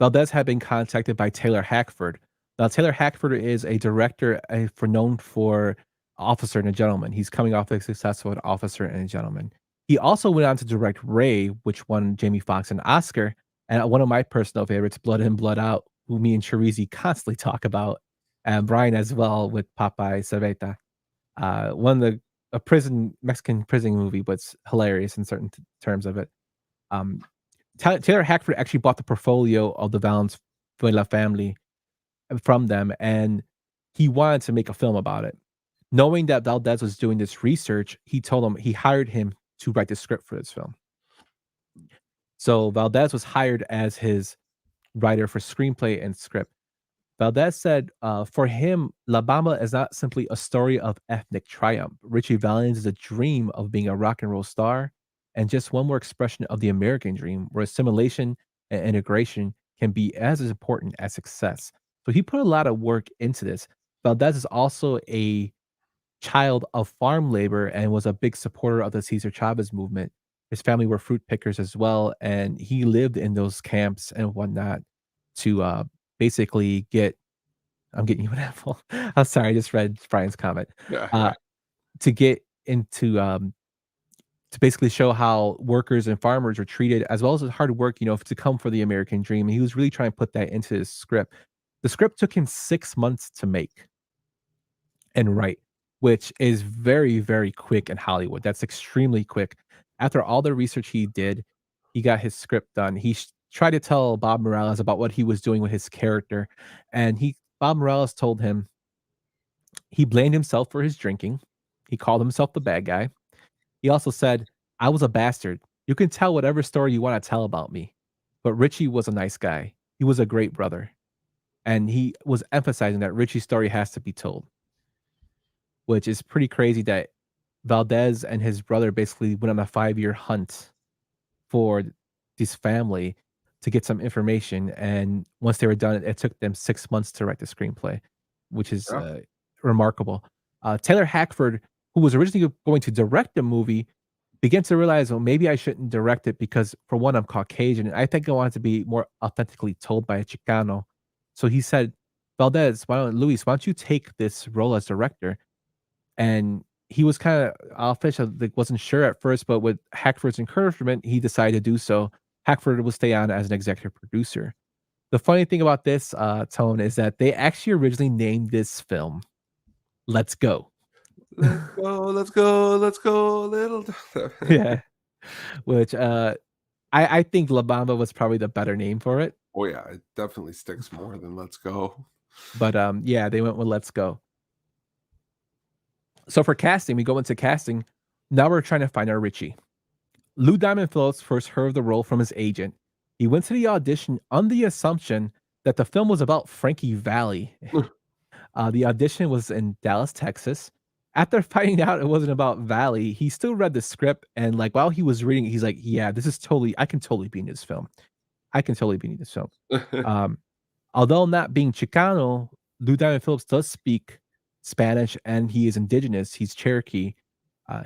Valdez had been contacted by Taylor Hackford. Now, Taylor Hackford is a director known for Officer and a Gentleman. He's coming off a successful Officer and a Gentleman. He also went on to direct Ray, which won Jamie Foxx an Oscar, and one of my personal favorites, Blood In, Blood Out, who me and Chirizi constantly talk about, and Brian as well with Popeye Cerveta. One of a Mexican prison movie, but it's hilarious in certain terms of it. Taylor Hackford actually bought the portfolio of the Valenzuela family from them, and he wanted to make a film about it. Knowing that Valdez was doing this research, he hired him to write the script for this film. So Valdez was hired as his writer for screenplay and script. Valdez said, for him, La Bamba is not simply a story of ethnic triumph. Richie Valens is a dream of being a rock and roll star, and just one more expression of the American dream, where assimilation and integration can be as important as success. So he put a lot of work into this. Valdez is also a child of farm labor and was a big supporter of the Cesar Chavez movement. His family were fruit pickers as well, and he lived in those camps and whatnot to basically get. I'm getting you an apple. I'm sorry, I just read Brian's comment. To get into to basically show how workers and farmers were treated, as well as hard work, to come for the American dream. And he was really trying to put that into his script. The script took him 6 months to make and write, which is very, very quick in Hollywood. That's extremely quick. After all the research he did, he got his script done. He tried to tell Bob Morales about what he was doing with his character, and Bob Morales told him he blamed himself for his drinking. He called himself the bad guy. He also said, I was a bastard. You can tell whatever story you want to tell about me, but Richie was a nice guy. He was a great brother. And he was emphasizing that Richie's story has to be told, which is pretty crazy that Valdez and his brother basically went on a 5-year hunt for this family to get some information. And once they were done, it took them 6 months to write the screenplay, which is remarkable. Taylor Hackford, who was originally going to direct the movie, began to realize, well, maybe I shouldn't direct it because, for one, I'm Caucasian, and I think I want it to be more authentically told by a Chicano. So he said, Valdez, why don't you take this role as director? And he was kind of offish, wasn't sure at first, but with Hackford's encouragement, he decided to do so. Hackford will stay on as an executive producer. The funny thing about this, Tone, is that they actually originally named this film Let's Go. Let's go, little. Yeah. Which I think La Bamba was probably the better name for it. Oh yeah, it definitely sticks more than Let's Go. But yeah, they went with Let's Go. So for casting, we go into casting. Now we're trying to find our Richie. Lou Diamond Phillips first heard of the role from his agent. He went to the audition on the assumption that the film was about Frankie Valli. The audition was in Dallas, Texas. After finding out it wasn't about Valli, he still read the script, and like while he was reading it, he's like, "Yeah, this is totally. I can totally be in this film. I can totally be in this film." Um, Although not being Chicano, Lou Diamond Phillips does speak Spanish, and he is indigenous. He's Cherokee.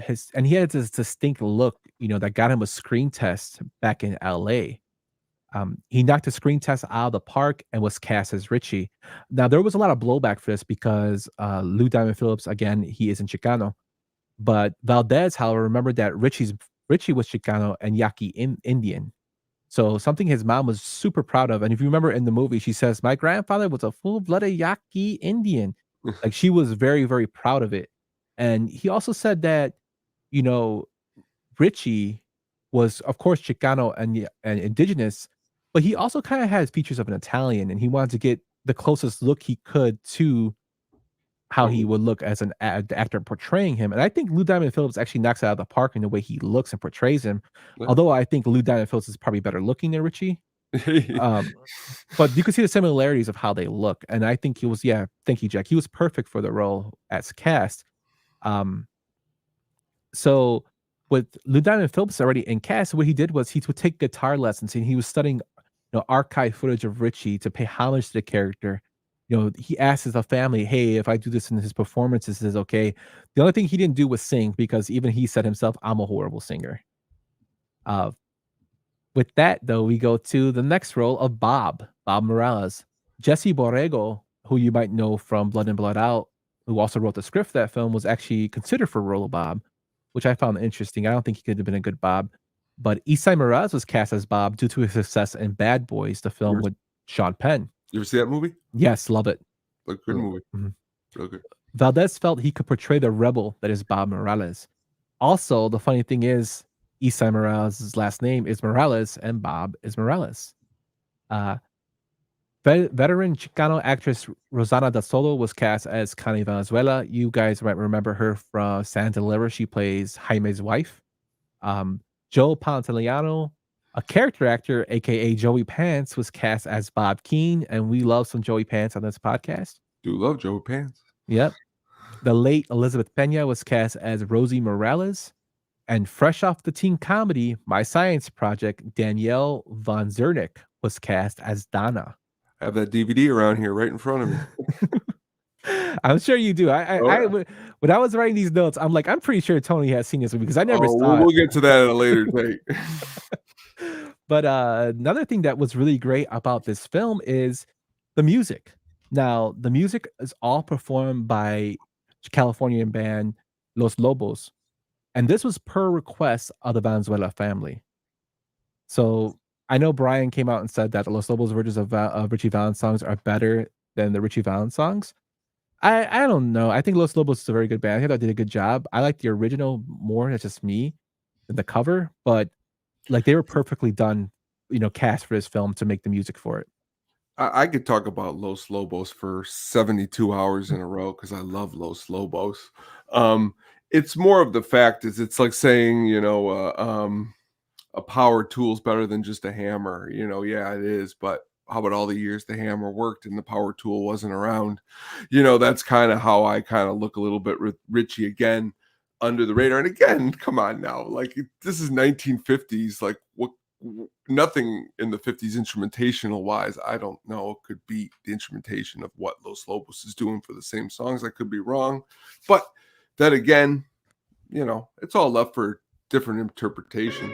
He had this distinct look, that got him a screen test back in L.A. He knocked the screen test out of the park and was cast as Richie. Now there was a lot of blowback for this because Lou Diamond Phillips, again, he isn't Chicano, but Valdez, however, remembered that Richie was Chicano and Yaqui Indian. So something his mom was super proud of. And if you remember in the movie, she says, "My grandfather was a full-blooded Yaqui Indian." Like she was very, very proud of it. And he also said that, you know, Richie was, of course, Chicano and indigenous, but he also kind of has features of an Italian, and he wanted to get the closest look he could to how he would look as the actor portraying him. And I think Lou Diamond Phillips actually knocks it out of the park in the way he looks and portrays him. Although I think Lou Diamond Phillips is probably better looking than Richie. But you can see the similarities of how they look. And I think he was, yeah, thank you, Jack. He was perfect for the role as cast. So with Lou Diamond Phillips already in cast, what he did was he would take guitar lessons, and he was studying archive footage of Richie to pay homage to the character. He asked his family, "Hey, if I do this in his performances, is this okay?" The only thing he didn't do was sing, because even he said himself, "I'm a horrible singer." With that, though, we go to the next role of Bob Morales. Jesse Borrego, who you might know from Blood In, Blood Out, who also wrote the script for that film, was actually considered for the role of Bob, which I found interesting. I don't think he could have been a good Bob. But Isai Morales was cast as Bob due to his success in Bad Boys, the film with Sean Penn. You ever see that movie? Yes, love it. Like, good movie. Mhm. Real good. Valdez felt he could portray the rebel that is Bob Morales. Also, the funny thing is, Isai Morales' last name is Morales, and Bob is Morales. Veteran Chicano actress Rosana Da Solo was cast as Connie Valenzuela. You guys might remember her from Santa Deliver. She plays Jaime's wife. Joe Pantoliano, a character actor, aka Joey Pants, was cast as Bob Keane, and we love some Joey Pants on this podcast. Do love Joey Pants. Yep. The late Elizabeth Pena was cast as Rosie Morales, and fresh off the teen comedy My Science Project, Danielle Von Zernick was cast as Donna. I have that DVD around here right in front of me. I'm sure you do. When I was writing these notes, I'm like, I'm pretty sure Tony has seen this movie because I never saw it. We'll get to that at a later date. But another thing that was really great about this film is the music. Now, the music is all performed by Californian band Los Lobos, and this was per request of the Valenzuela family. So I know Brian came out and said that the Los Lobos versions of Richie Valens songs are better than the Richie Valens songs. I don't know. I think Los Lobos is a very good band. I think they did a good job. I like the original more. That's just me than the cover, but like they were perfectly done, cast for this film to make the music for it. I could talk about Los Lobos for 72 hours in a row because I love Los Lobos. It's more of the fact is it's like saying, a power tool's better than just a hammer. Yeah, it is, but how about all the years the hammer worked and the power tool wasn't around? That's kind of how I kind of look a little bit with Richie again, under the radar. And again, come on now, like this is 1950s, like nothing in the 50s instrumentational wise, I don't know, could beat the instrumentation of what Los Lobos is doing for the same songs. I could be wrong, but then again, it's all left for different interpretation.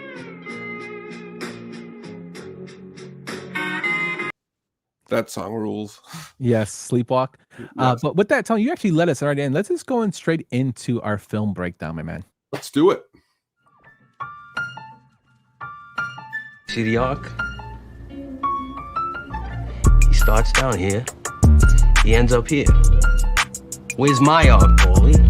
That song rules. Yes, Sleepwalk. Yes. But with that, Tony, you actually let us right in. Let's just go in straight into our film breakdown, my man. Let's do it. See the arc? He starts down here. He ends up here. Where's my arc, Paulie?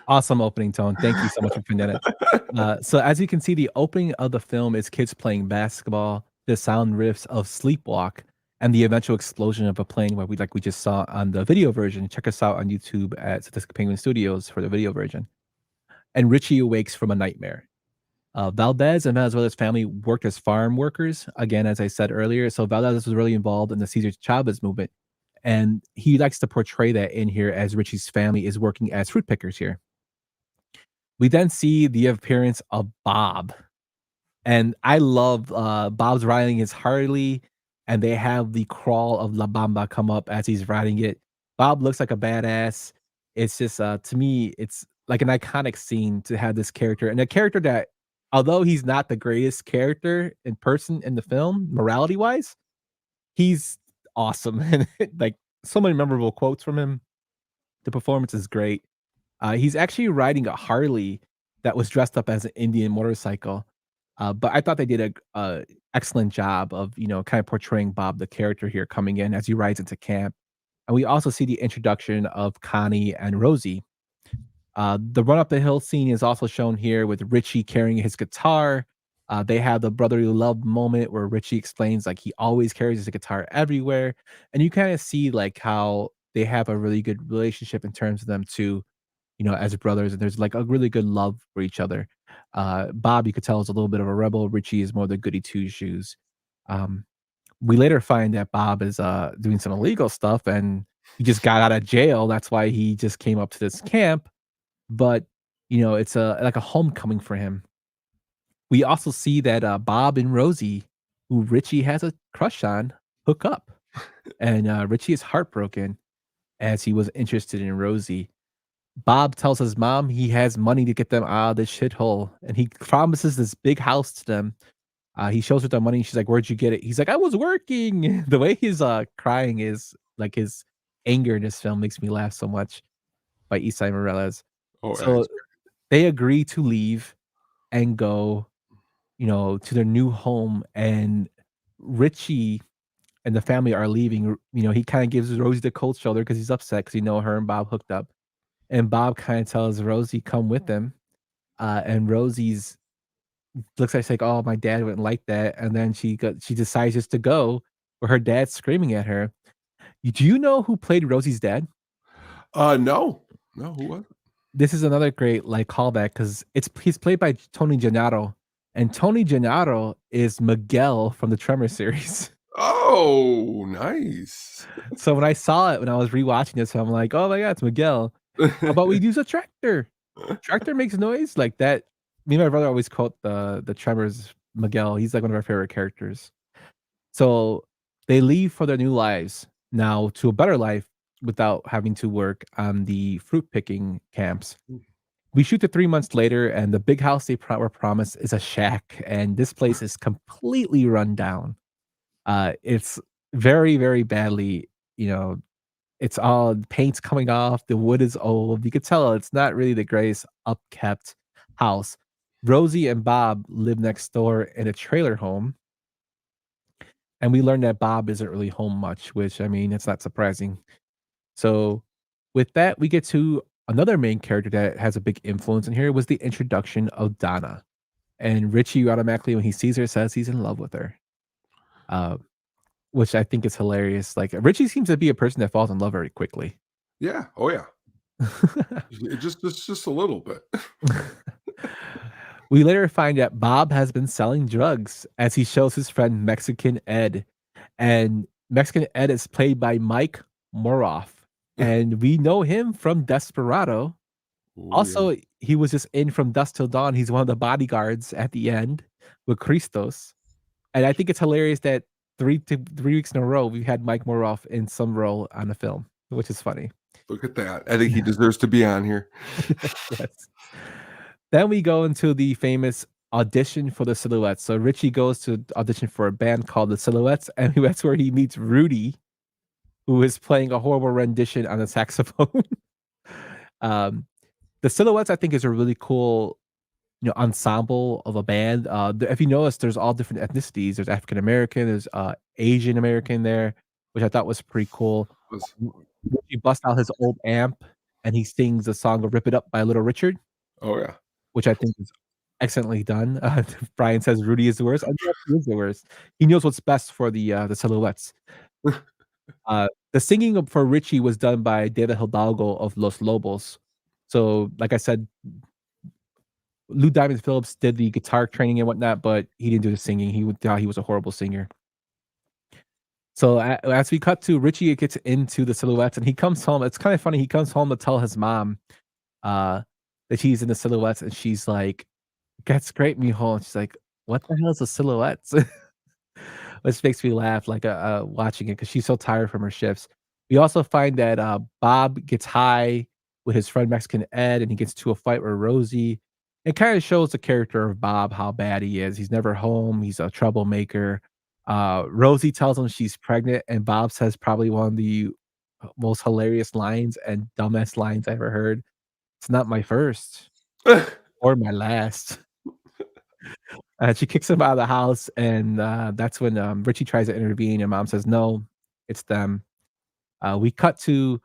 Awesome opening tone. Thank you so much for putting that in. So as you can see, the opening of the film is kids playing basketball, the sound riffs of Sleepwalk, and the eventual explosion of a plane where we just saw on the video version. Check us out on YouTube at Sadistic Penguin Studios for the video version. And Richie awakes from a nightmare. Valdez and Venezuela's family worked as farm workers, again, as I said earlier. So Valdez was really involved in the Cesar Chavez movement. And he likes to portray that in here as Richie's family is working as fruit pickers here. We then see the appearance of Bob. And I love Bob's riding his Harley, and they have the crawl of La Bamba come up as he's riding it. Bob looks like a badass. It's just to me, it's like an iconic scene to have this character, and a character that, although he's not the greatest character in person in the film, morality wise, he's awesome. And like so many memorable quotes from him. The performance is great. He's actually riding a Harley that was dressed up as an Indian motorcycle. But I thought they did a excellent job of, kind of portraying Bob, the character here coming in as he rides into camp. And we also see the introduction of Connie and Rosie. The run up the hill scene is also shown here with Richie carrying his guitar. They have the brotherly love moment where Richie explains like he always carries his guitar everywhere. And you kind of see like how they have a really good relationship in terms of them two, as brothers, and there's like a really good love for each other. Bob, you could tell, is a little bit of a rebel. Richie is more the goody two shoes. We later find that Bob is doing some illegal stuff and he just got out of jail. That's why he just came up to this camp. But it's like a homecoming for him. We also see that Bob and Rosie, who Richie has a crush on, hook up. And Richie is heartbroken as he was interested in Rosie. Bob tells his mom he has money to get them out of this shithole, and he promises this big house to them. He shows her the money. She's like, "Where'd you get it?" He's like, "I was working." The way he's crying is like his anger in this film makes me laugh so much. By Isai Morales. Oh, So they agree to leave and go, to their new home, and Richie and the family are leaving. He kind of gives Rosie the cold shoulder because he's upset because her and Bob hooked up. And Bob kind of tells Rosie, "Come with them." And Rosie's looks like, "Oh, my dad wouldn't like that." And then she decides just to go, where her dad's screaming at her. Do you know who played Rosie's dad? No, who was it? This is another great callback because he's played by Tony Gennaro, and Tony Gennaro is Miguel from the Tremor series. Oh, nice. So when I saw it when I was rewatching this, I'm like, "Oh my god, it's Miguel." How about we use a tractor? Tractor makes noise like that. Me and my brother always quote the Tremors Miguel. He's like one of our favorite characters. So they leave for their new lives now to a better life without having to work on the fruit picking camps. We shoot to 3 months later, and the big house they were promised is a shack, and this place is completely run down. It's very, very badly, it's all paint's coming off. The wood is old. You could tell it's not really the greatest upkept house. Rosie and Bob live next door in a trailer home. And we learned that Bob isn't really home much, which, I mean, it's not surprising. So with that, we get to another main character that has a big influence in here was the introduction of Donna. And Richie automatically, when he sees her, says he's in love with her. Which I think is hilarious. Like Richie seems to be a person that falls in love very quickly. Yeah. Oh yeah. just a little bit. We later find that Bob has been selling drugs as he shows his friend Mexican Ed. And Mexican Ed is played by Mike Moroff. And we know him from Desperado. Ooh, Also, yeah. he was just in From Dusk Till Dawn. He's one of the bodyguards at the end with Christos. And I think it's hilarious that 3 weeks in a row, we've had Mike Moroff in some role on the film, which is funny. Look at that. I think he deserves to be on here. Yes. Then we go into the famous audition for the Silhouettes. So Richie goes to audition for a band called the Silhouettes, and that's where he meets Rudy, who is playing a horrible rendition on the saxophone. The Silhouettes, I think, is a really cool, ensemble of a band. If you notice, there's all different ethnicities. There's African American, there's Asian American there, which I thought was pretty cool. He busts out his old amp and he sings the song of "Rip It Up" by Little Richard, Oh yeah. which I think is excellently done. Brian says Rudy is the worst. I know he is the worst. He knows what's best for the Silhouettes. The singing for Richie was done by David Hidalgo of Los Lobos. So, like I said, Lou Diamond Phillips did the guitar training and whatnot, but he didn't do the singing. He was a horrible singer. So as we cut to Richie gets into the Silhouettes and he comes home. It's kind of funny. He comes home to tell his mom that he's in the Silhouettes, and she's like, "That's great, mijo." And she's like, "What the hell is the Silhouettes?" Which makes me laugh, like watching it because she's so tired from her shifts. We also find that Bob gets high with his friend Mexican Ed, and he gets to a fight with Rosie. It kind of shows the character of Bob, how bad he is. He's never home. He's a troublemaker. Rosie tells him she's pregnant, and Bob says probably one of the most hilarious lines and dumbest lines I ever heard. "It's not my first or my last." She kicks him out of the house, and that's when Richie tries to intervene, and Mom says, "No, it's them." We cut to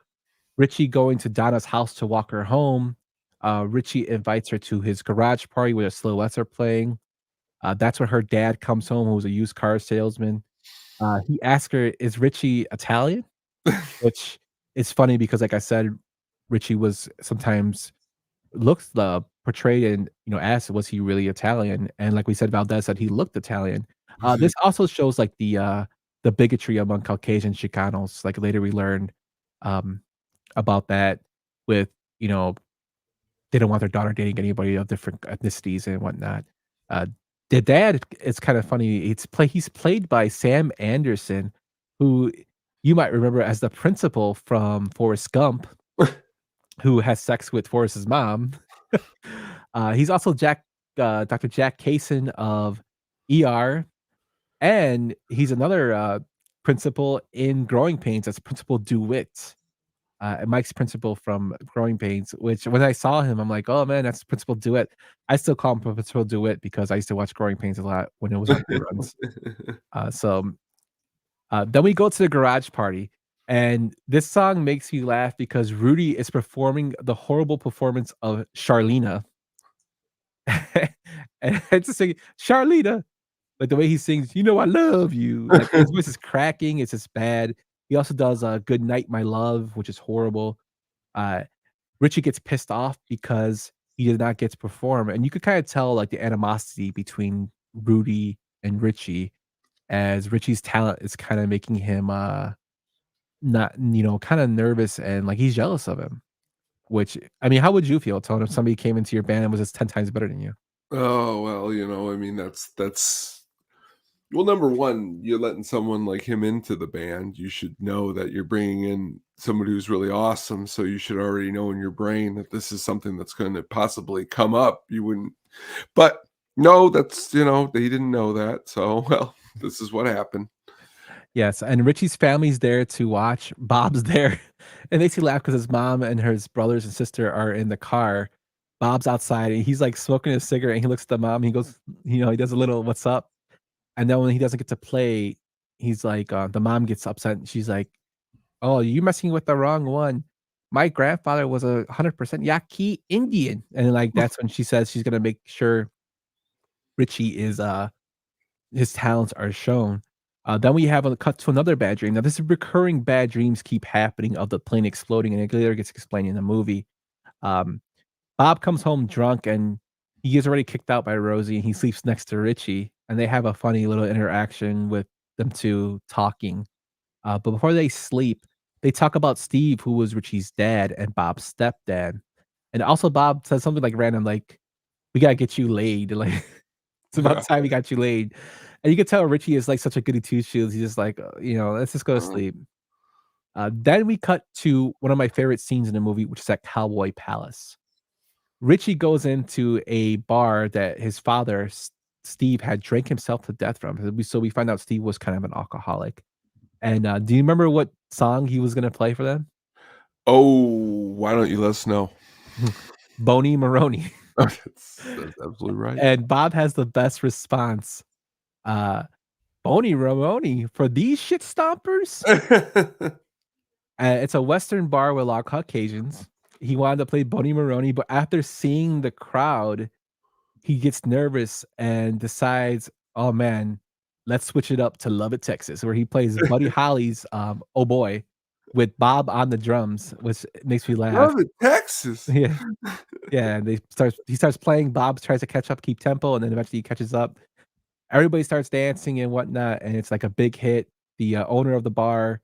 Richie going to Donna's house to walk her home. Richie invites her to his garage party where the Silhouettes are playing. That's when her dad comes home, who's a used car salesman. He asks her, "Is Richie Italian?" Which is funny because, like I said, Richie was sometimes looks portrayed and asked, was he really Italian? And like we said, Valdez said he looked Italian. This also shows like the bigotry among Caucasian Chicanos. Like later we learned about that with they don't want their daughter dating anybody of different ethnicities and whatnot. Uh, the dad, it's kind of funny. He's played by Sam Anderson, who you might remember as the principal from Forrest Gump, who has sex with Forrest's mom. He's also Dr. Jack Kaysen of ER, and he's another principal in Growing Pains. That's Principal DeWitt. Mike's principal from Growing Pains, which when I saw him, I'm like, "Oh man, that's Principal DeWitt." I still call him Principal DeWitt because I used to watch Growing Pains a lot when it was on reruns. Then we go to the garage party, and this song makes me laugh because Rudy is performing the horrible performance of Charlena. And it's just singing, "Charlena," like the way he sings, "I love you." Like his voice is cracking, it's just bad. He also does "Good Night, My Love," which is horrible. Uh, Richie gets pissed off because he did not get to perform, and you could kind of tell like the animosity between Rudy and Richie, as Richie's talent is kind of making him not kind of nervous and like he's jealous of him. Which I mean, how would you feel, Tone, if somebody came into your band and was just 10 times better than you? Oh well, I mean that's well, number one, you're letting someone like him into the band. You should know that you're bringing in somebody who's really awesome. So you should already know in your brain that this is something that's going to possibly come up. You wouldn't, but no, that's they didn't know that. So well, this is what happened. Yes, and Richie's family's there to watch. Bob's there. It makes you laugh because his mom and his brothers and sister are in the car. Bob's outside and he's like smoking a cigarette and he looks at the mom. He goes, he does a little "what's up?" And then when he doesn't get to play, he's like, the mom gets upset and she's like, "Oh, you're messing with the wrong one. My grandfather was 100% Yaqui Indian." And like that's when she says she's gonna make sure Richie is his talents are shown. Then we have a cut to another bad dream. Now, this is recurring bad dreams keep happening of the plane exploding, and it later gets explained in the movie. Um, Bob comes home drunk, and he is already kicked out by Rosie, and he sleeps next to Richie, and they have a funny little interaction with them two talking. But before they sleep, they talk about Steve, who was Richie's dad, and Bob's stepdad. And also, Bob says something like random, like, "We gotta get you laid." Like, it's about time we got you laid. And you can tell Richie is like such a goody two shoes. He's just like, let's just go to sleep. Then we cut to one of my favorite scenes in the movie, which is at Cowboy Palace. Richie goes into a bar that his father, Steve, had drank himself to death from. So we find out Steve was kind of an alcoholic. And do you remember what song he was going to play for them? Oh, why don't you let us know? Boney Maroney. That's absolutely right. And Bob has the best response. Boney Maroney for these shit stompers. It's a Western bar with a lot of Caucasians. He wanted to play Boney Maroney, but after seeing the crowd, he gets nervous and decides, "Oh, man, let's switch it up to Love It, Texas," where he plays Buddy Holly's, "Oh Boy," with Bob on the drums, which makes me laugh. Love it, Texas. Yeah. Yeah, and he starts playing, Bob tries to catch up, keep tempo, and then eventually he catches up. Everybody starts dancing and whatnot, and it's like a big hit. The, owner of the bar,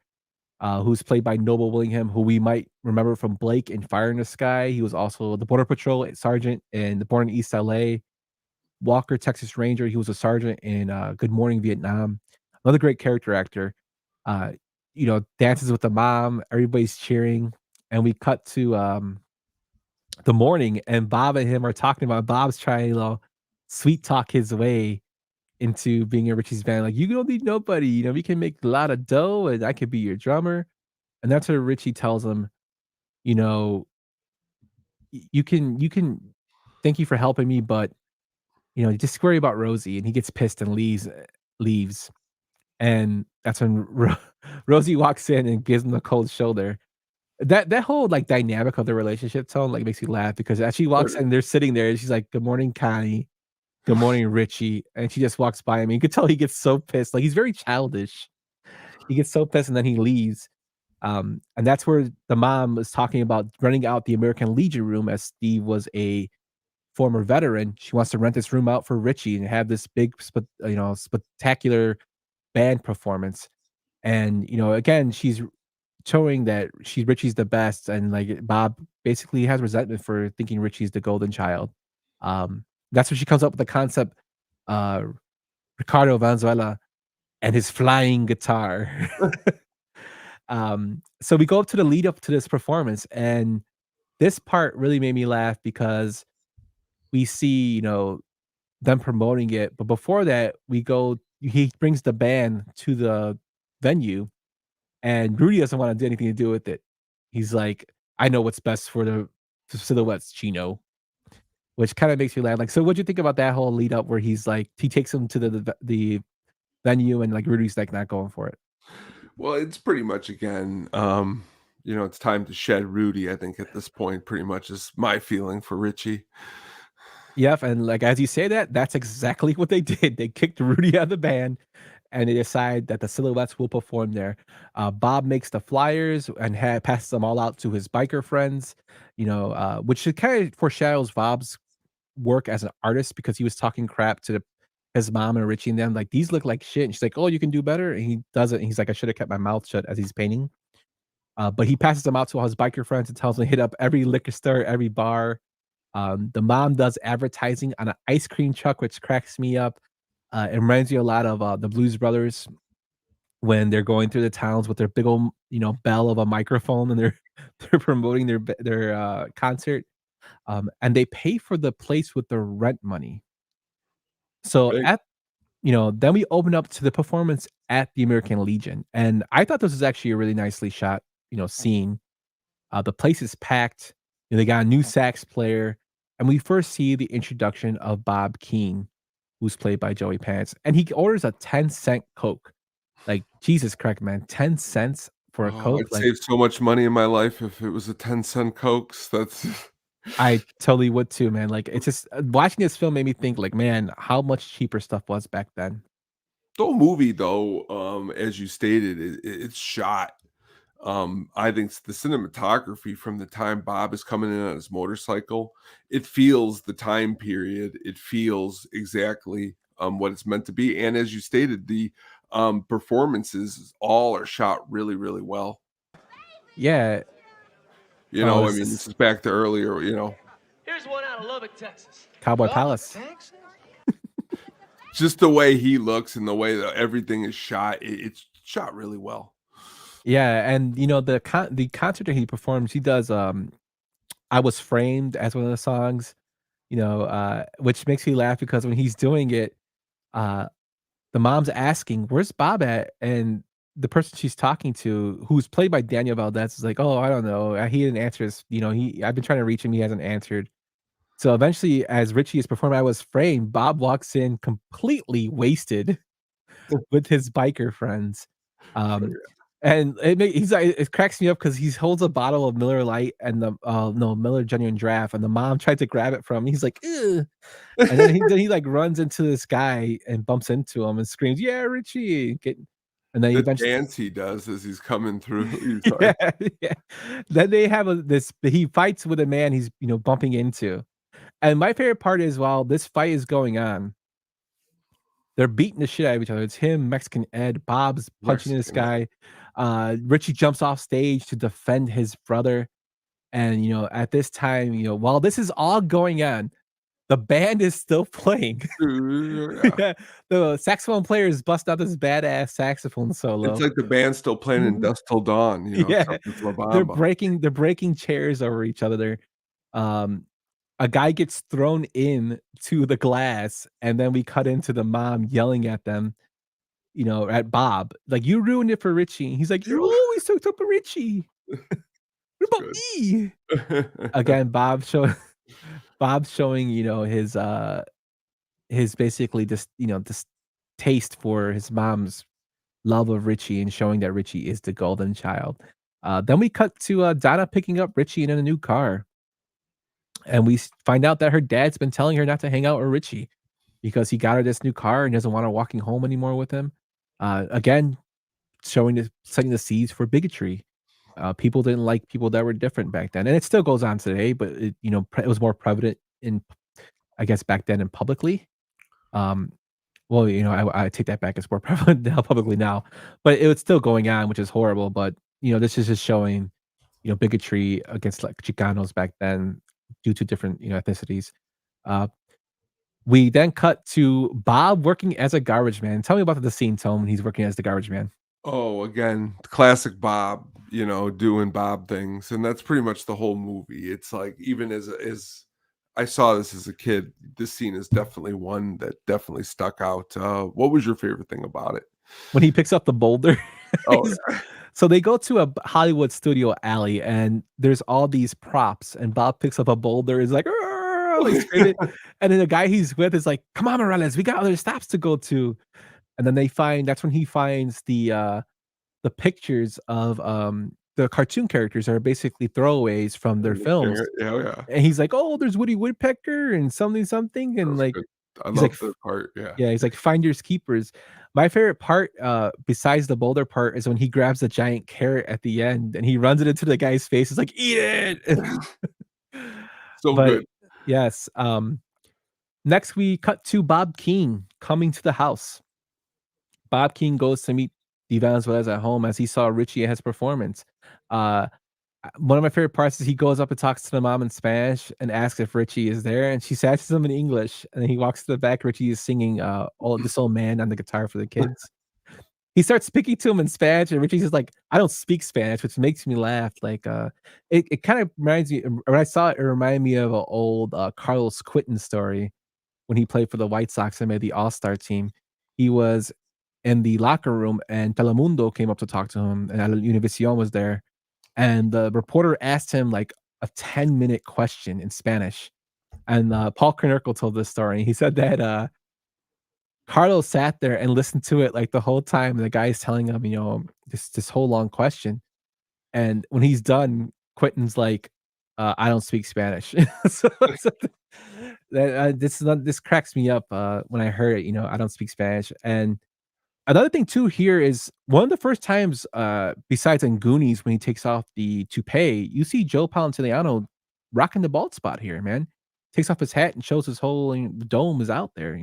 who's played by Noble Willingham, who we might remember from Blake in Fire in the Sky. He was also the Border Patrol sergeant in the Born in East LA. Walker, Texas Ranger, he was a sergeant in, Good Morning Vietnam. Another great character actor. Uh, dances with the mom, everybody's cheering, and we cut to, the morning, and Bob and him are talking about Bob's trying to sweet talk his way into being in Richie's band. Like, "You don't need nobody, we can make a lot of dough, and I could be your drummer." And that's where Richie tells him, you know, you can thank you for helping me, but, just worry about Rosie." And he gets pissed and leaves. And that's when Rosie walks in and gives him the cold shoulder. That whole, like, dynamic of the relationship tone, like, makes me laugh because as she walks in, they're sitting there, and she's like, "Good morning, Connie. Good morning, Richie." And she just walks by him. You could tell he gets so pissed, like, he's very childish. He gets so pissed, and then he leaves. And that's where the mom was talking about renting out the American Legion room as Steve was a former veteran. She wants to rent this room out for Richie and have this big spectacular band performance. And, again, she's showing that Richie's the best, and, like, Bob basically has resentment for thinking Richie's the golden child. That's when she comes up with the concept, uh, Ricardo Vanzuela and his flying guitar. So we go up to the lead up to this performance, and this part really made me laugh because we see, them promoting it, but before that, he brings the band to the venue, and Rudy doesn't wanna do anything to do with it. He's like, "I know what's best for the silhouettes, Chino," which kinda makes me laugh. Like, so what'd you think about that whole lead up where he's like he takes him to the venue and, like, Rudy's, like, not going for it? Well, it's pretty much again, it's time to shed Rudy, I think at this point, pretty much is my feeling for Richie. Yep, and, like, as you say that, that's exactly what they did. They kicked Rudy out of the band, and they decide that the Silhouettes will perform there. Bob makes the flyers and passes them all out to his biker friends, which kind of foreshadows Bob's work as an artist because he was talking crap to his mom and Richie and them, like, "These look like shit," and she's like, "Oh, you can do better?" And he doesn't, and he's like, "I should have kept my mouth shut," as he's painting. But he passes them out to all his biker friends and tells them to hit up every liquor store, every bar. The mom does advertising on an ice cream truck, which cracks me up. It reminds me a lot of, the Blues Brothers when they're going through the towns with their big old, bell of a microphone, and they're they're promoting their concert. And they pay for the place with their rent money. So Right? then we open up to the performance at the American Legion, and I thought this was actually a really nicely shot, scene. The place is packed. They got a new sax player, and we first see the introduction of Bob Keane, who's played by Joey Pants, and he orders a 10-cent Coke. Like, Jesus Christ, man, 10 cents for a Oh, Coke? I'd Like, save so much money in my life if it was a 10-cent Cokes. That's I totally would too, man. Like, it's just watching this film made me think, like, man, how much cheaper stuff was back then. the whole movie though, as you stated, it's shot. I think the cinematography from the time Bob is coming in on his motorcycle, it feels the time period. It feels exactly what it's meant to be. And as you stated, the performances all are shot really, really well. Yeah. I It's mean, this just is back to earlier, Here's one out of Lubbock, Texas. Cowboy Palace. just the way he looks and the way that everything is shot. It's shot really well. Yeah, and, the concert that he performs, he does, "I Was Framed" as one of the songs, which makes me laugh because when he's doing it, uh, the mom's asking, "Where's Bob at?" And the person she's talking to, who's played by Daniel Valdez, is like, "Oh, I don't know. He didn't answer his, I've been trying to reach him, he hasn't answered." So eventually, as Richie is performing "I Was Framed," Bob walks in completely wasted with his biker friends. Um, And he's like, it cracks me up because he holds a bottle of Miller Lite and the no Miller Genuine Draft, and the mom tried to grab it from him. He's like, ugh. And then he like runs into this guy and bumps into him and screams, "Yeah, Richie!" And then he The eventually, dance he does as he's coming through. He's like, yeah, yeah. Then they have this. He fights with a man he's bumping into, and my favorite part is while this fight is going on, they're beating the shit out of each other. It's him, Mexican Ed, Bob's punching this Mexican. guy. Richie jumps off stage to defend his brother. And at this time, while this is all going on, the band is still playing. Yeah. Yeah, the saxophone player is busting out this badass saxophone It's solo. like the band's still playing in Dusk Till Dawn, Yeah, something from they're Bamba. breaking chairs over each other. Um, a guy gets thrown in to the glass, and then we cut into the mom yelling at them, at Bob, like, "You ruined it for Richie." And he's like, "You're always so tough for Richie. What about Good. me?" Again, Bob's showing, his basically this taste for his mom's love of Richie and showing that Richie is the golden child. Then we cut to Donna picking up Richie in a new car, and we find out that her dad's been telling her not to hang out with Richie because he got her this new car and doesn't want her walking home anymore with him. Again, setting the seeds for bigotry. People didn't like people that were different back then, and it still goes on today. But it was more prevalent in, I guess, back then and publicly. Um, well, I take that back. It's more prevalent now publicly now, but it was still going on, which is horrible. But this is just showing, bigotry against like Chicanos back then due to different ethnicities. Uh, we then cut to Bob working as a garbage man. Tell me about the scene, Tom, when he's working as the garbage man. Oh, again, classic Bob, doing Bob things, and that's pretty much the whole movie. It's like even as I saw this as a kid, this scene is definitely one that definitely stuck out. What was your favorite thing about it? When he picks up the boulder. Oh, So they go to a Hollywood studio alley, and there's all these props, and Bob picks up a boulder, is like, "Arr!" Like screaming, and then the guy he's with is like, "Come on, Morales, we got other stops to go to." And then that's when he finds the pictures of the cartoon characters that are basically throwaways from their films. yeah, yeah. And he's like, "Oh, there's Woody Woodpecker and something, something," That and was like good. I he's like, love that part. Yeah. yeah, he's like, "Finders keepers." My favorite part, besides the boulder part, is when he grabs a giant carrot at the end and he runs it into the guy's face. He's like, "Eat it." So But good. yes, next we cut to Bob Keane coming to the house. Bob Keane goes to meet the Valenzuelas at home as he saw Richie at his performance. Uh, One of my favorite parts is he goes up and talks to the mom in Spanish and asks if Richie is there, and she says to him in English, and then he walks to the back. Richie is singing This Old Man" on the guitar for the kids. He starts speaking to him in Spanish, and Richie's just like, "I don't speak Spanish," which makes me laugh. Like, it kind of reminds me, when I saw it, it reminded me of an old Carlos Quentin story when he played for the White Sox and made the All-Star team. He was in the locker room, and Telemundo came up to talk to him, and Univision was there. And the reporter asked him like a 10-minute question in Spanish. And Paul Konerko told this story. He said that Carlos sat there and listened to it like the whole time. The guy's telling him, this whole long question. And when he's done, Quentin's like, "I don't speak Spanish." So this cracks me up when I heard it. I don't speak Spanish. And another thing too here is one of the first times, besides in Goonies when he takes off the toupee, you see Joe Pantoliano rocking the bald spot here, man. Takes off his hat and shows his whole dome is out there.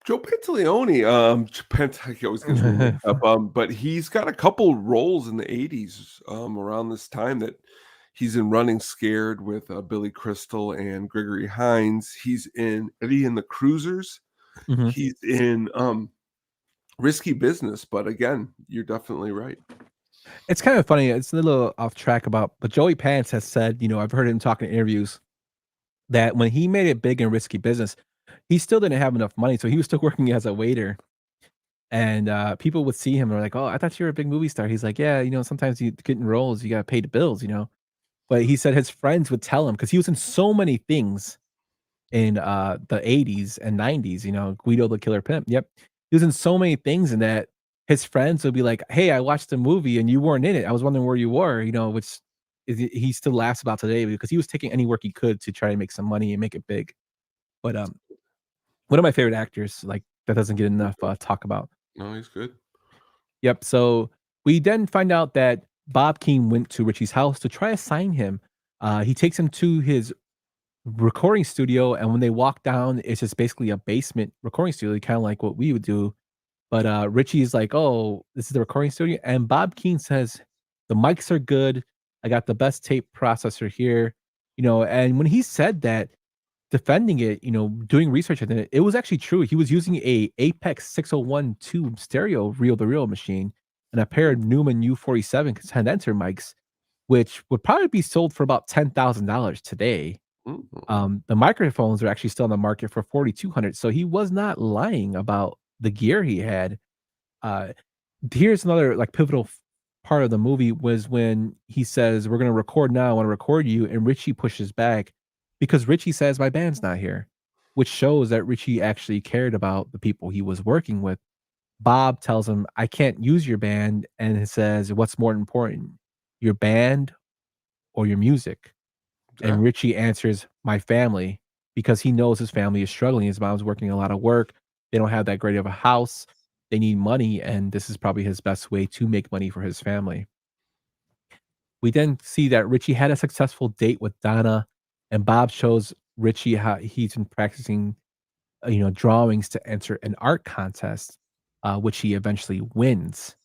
Joe Pantoliano, he always gets me mixed up, but he's got a couple roles in the 80s, around this time that he's in Running Scared with Billy Crystal and Gregory Hines. He's in Eddie and the Cruisers. Mhm. He's in Risky Business, but again, you're definitely right. It's kind of funny. It's a little off track but Joey Pants has said, I've heard him talk in interviews that when he made it big in Risky Business, he still didn't have enough money, so he was still working as a waiter. And people would see him and are like, "Oh, I thought you were a big movie star." He's like, "Yeah, sometimes you get in roles, you gotta pay the bills." But he said his friends would tell him because he was in so many things in the 80s and 90s. Guido the Killer Pimp. Yep, he was in so many things in that his friends would be like, "Hey, I watched the movie and you weren't in it. I was wondering where you were," which he still laughs about today because he was taking any work he could to try to make some money and make it big. But one of my favorite actors, like that doesn't get enough talk about. No, he's good. Yep. So we then find out that Bob Keane went to Richie's house to try to sign him. He takes him to his recording studio, and when they walk down, it's just basically a basement recording studio, kind of like what we would do. But Richie's like, "Oh, this is the recording studio," and Bob Keane says, "The mics are good. I got the best tape processor here." And when he said that, defending it, doing research on it, it was actually true. He was using a Apex 601 tube stereo reel-to-reel machine and a pair of Newman U47 condenser mics, which would probably be sold for about $10,000 today. The microphones are actually still on the market for 4,200. So he was not lying about the gear he had. Uh, Here's another like pivotal part of the movie was when he says, "We're gonna record now. I want to record you," and Richie pushes back because Richie says, "My band's not here," which shows that Richie actually cared about the people he was working with. Bob tells him, "I can't use your band," and he says, "What's more important, your band or your music?" And Richie answers, "My family," because he knows his family is struggling. His mom's working a lot of work. They don't have that great of a house. They need money, and this is probably his best way to make money for his family. We then see that Richie had a successful date with Donna, and Bob shows Richie how he's been practicing, drawings to enter an art contest, which he eventually wins.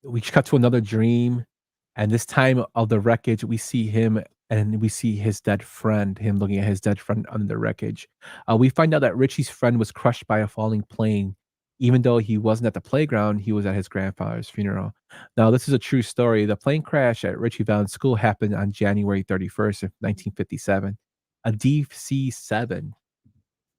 We cut to another dream, and this time of the wreckage, we see him and we see his dead friend, him looking at his dead friend under the wreckage. We find out that Richie's friend was crushed by a falling plane. Even though he wasn't at the playground, he was at his grandfather's funeral. Now, this is a true story. The plane crash at Richie Valens School happened on January 31st of 1957. A DC-7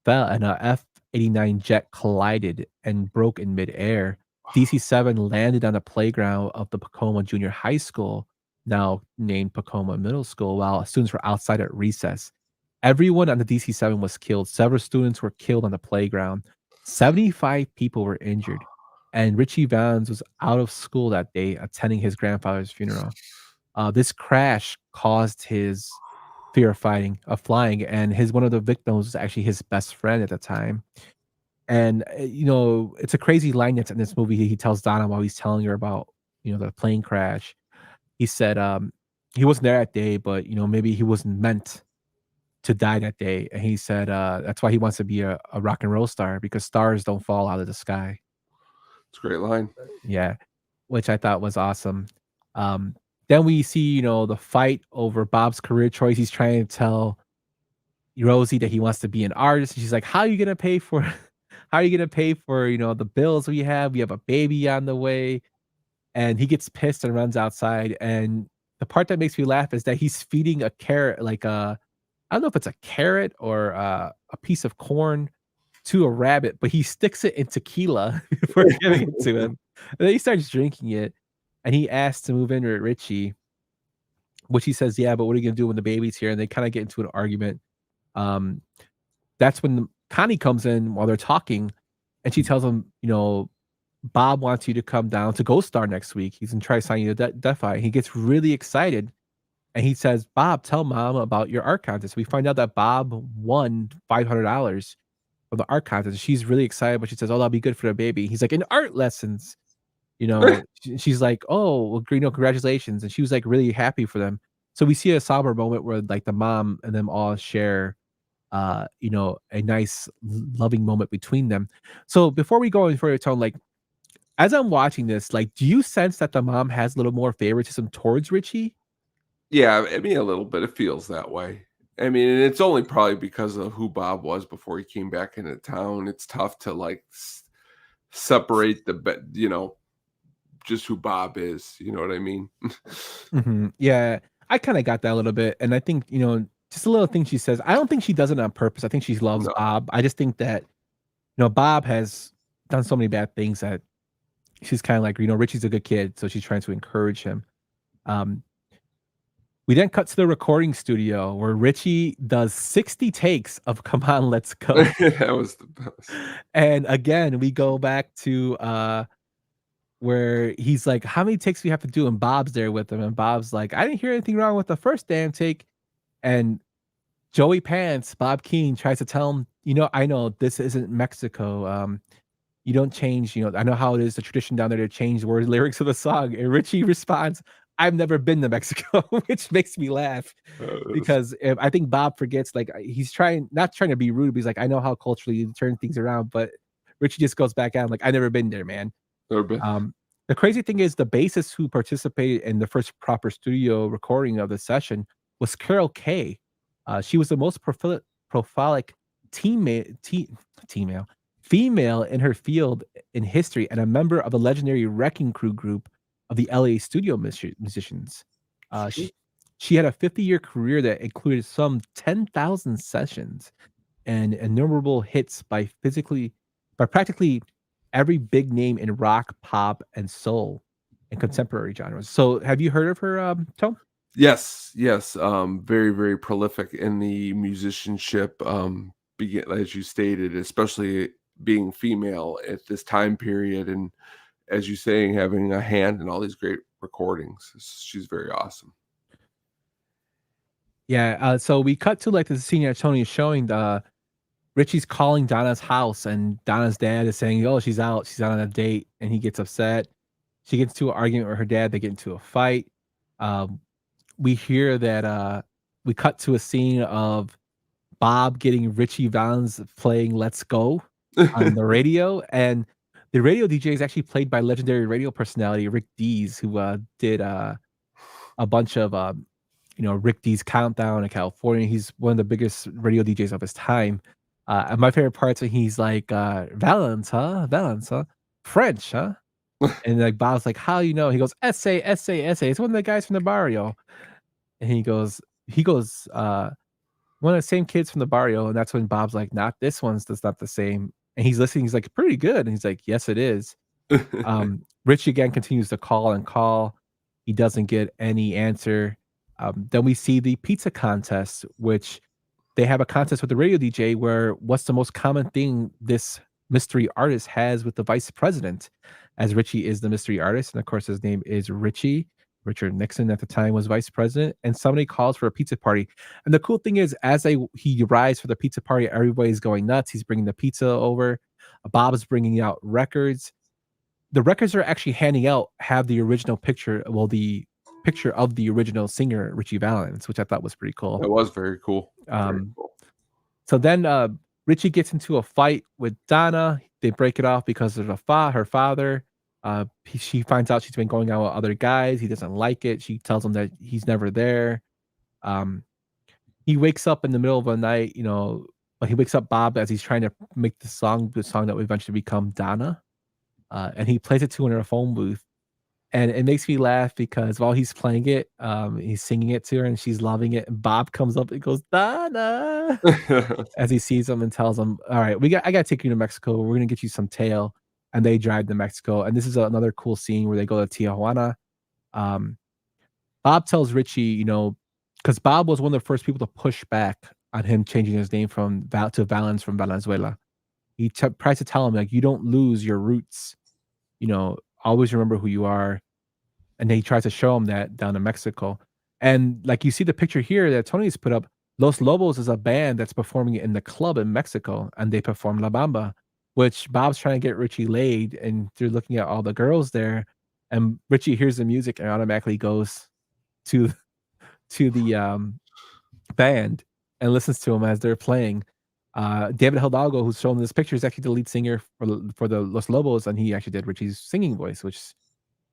fell and a F-89 jet collided and broke in midair. DC-7 landed on the playground of the Pacoma Junior High School, now named Pacoma Middle School, while students were outside at recess. Everyone on the DC-7 was killed. Several students were killed on the playground. 75 people were injured, and Richie Valens was out of school that day attending his grandfather's funeral. This crash caused his fear of flying, and one of the victims was actually his best friend at the time. And it's a crazy line that's in this movie. He tells Donna while he's telling her about the plane crash. He said he wasn't there that day, but maybe he wasn't meant to die that day. And he said that's why he wants to be a rock and roll star, because stars don't fall out of the sky. It's a great line. Yeah, which I thought was awesome. Then we see the fight over Bob's career choice. He's trying to tell Rosie that he wants to be an artist. And she's like, how are you gonna pay for the bills we have? We have a baby on the way. And he gets pissed and runs outside. And the part that makes me laugh is that he's feeding a carrot, like I don't know if it's a carrot or a piece of corn to a rabbit, but he sticks it in tequila before giving it to him. And then he starts drinking it, and he asks to move in with Richie, which he says, "Yeah, but what are you gonna do when the baby's here?" And they kind of get into an argument. That's when Connie comes in while they're talking, and she tells him, Bob wants you to come down to Ghost Star next week. He's gonna try to sign you to Defy. He gets really excited. And he says, "Bob, tell mom about your art contest." We find out that Bob won $500 from the art contest. She's really excited, but she says, "Oh, that'll be good for the baby." He's like, "In art lessons." She's like, "Oh, well, congratulations." And she was like really happy for them. So we see a somber moment where like the mom and them all share, a nice loving moment between them. So before we go any further, Tone, like, as I'm watching this, like, do you sense that the mom has a little more favoritism towards Richie? Yeah, I mean, a little bit. It feels that way. I mean, and it's only probably because of who Bob was before he came back into town. It's tough to like separate just who Bob is. You know what I mean? Yeah, I kind of got that a little bit, and I think just a little thing she says. I don't think she does it on purpose. I think she loves No. Bob. I just think that Bob has done so many bad things that she's kind of like, Richie's a good kid, so she's trying to encourage him. We then cut to the recording studio where Richie does 60 takes of "Come On, Let's Go." That was the best. And again, we go back to where he's like, "How many takes do we have to do?" And Bob's there with him, and Bob's like, "I didn't hear anything wrong with the first damn take." And Joey Pants, Bob Keane, tries to tell him, I know this isn't Mexico. You don't change, I know how it is the tradition down there to change the words lyrics of the song." And Richie responds, "I've never been to Mexico," which makes me laugh because I think Bob forgets, like, he's not trying to be rude, but he's like, "I know how culturally you turn things around," but Richie just goes back out like, "I never been there, man." Never been. The crazy thing is the bassist who participated in the first proper studio recording of the session was Carol Kay. She was the most prolific teammale female in her field in history and a member of the legendary Wrecking Crew group of the LA studio musicians. She had a 50-year career that included some 10,000 sessions and innumerable hits by practically every big name in rock, pop, and soul and contemporary genres. So have you heard of her, Tom? Yes, yes. Very, very prolific in the musicianship. As you stated, especially being female at this time period, and as you saying, having a hand in all these great recordings. She's very awesome. Yeah. So we cut to like the scene that Tony is showing. Richie's calling Donna's house, and Donna's dad is saying, "Oh, she's out. She's out on a date," and he gets upset. She gets into an argument with her dad. They get into a fight. We hear that we cut to a scene of Bob getting Richie Valens playing "Let's Go" on the radio, and the radio DJ is actually played by legendary radio personality Rick Dees, who did a bunch of Rick Dees Countdown in California. He's one of the biggest radio DJs of his time. And my favorite part's when he's like, "Valens, huh? Valens, huh? French, huh?" And like Bob's like, "How you know?" He goes, "Essay, essay, essay. It's one of the guys from the barrio." And he goes, "One of the same kids from the barrio." And that's when Bob's like, "Not this one's that's not the same." And he's listening, he's like, "Pretty good." And he's like, "Yes, it is." Richie again continues to call and call. He doesn't get any answer. Then we see the pizza contest, which they have a contest with the radio DJ where what's the most common thing this mystery artist has with the vice president, as Richie is the mystery artist. And of course, his name is Richie. Richard Nixon at the time was vice president, and somebody calls for a pizza party. And the cool thing is, as he arrives for the pizza party, everybody's going nuts. He's bringing the pizza over. Bob's bringing out records. The records are actually handing out have the original picture, the picture of the original singer, Richie Valens, which I thought was pretty cool. That was very cool. Very cool. So then Richie gets into a fight with Donna. They break it off because of her father. She finds out she's been going out with other guys. He doesn't like it. She tells him that he's never there. He wakes up in the middle of the night, he wakes up Bob as he's trying to make the song that would eventually become Donna. And he plays it to her in a phone booth. And it makes me laugh because while he's playing it, he's singing it to her and she's loving it. And Bob comes up and goes, "Donna," as he sees him and tells him, "All right, I got to take you to Mexico. We're going to get you some tail." And they drive to Mexico. And this is another cool scene where they go to Tijuana. Bob tells Richie, because Bob was one of the first people to push back on him changing his name to Valens from Valenzuela. He tries to tell him, like, you don't lose your roots. Always remember who you are. And then he tries to show him that down in Mexico. And like you see the picture here that Tony's put up, Los Lobos is a band that's performing in the club in Mexico, and they perform La Bamba, which Bob's trying to get Richie laid, and they're looking at all the girls there, and Richie hears the music and automatically goes to the band and listens to them as they're playing. David Hidalgo, who's shown in this picture, is actually the lead singer for the Los Lobos, and he actually did Richie's singing voice, which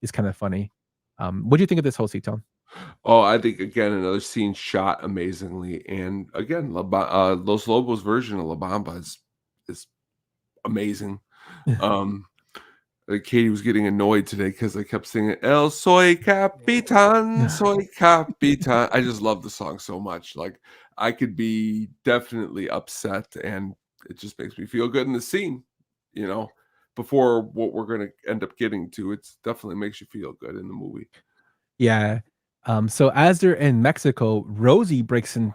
is kind of funny. What do you think of this whole scene, Tom? Oh, I think again another scene shot amazingly, and again, Los Lobos version of La Bamba is amazing. Katie was getting annoyed today because I kept singing "El Soy Capitan, Soy Capitan." I just love the song so much. Like, I could be definitely upset, and it just makes me feel good in the scene. Before what we're going to end up getting to, it definitely makes you feel good in the movie. Yeah. So as they're in Mexico, Rosie breaks in,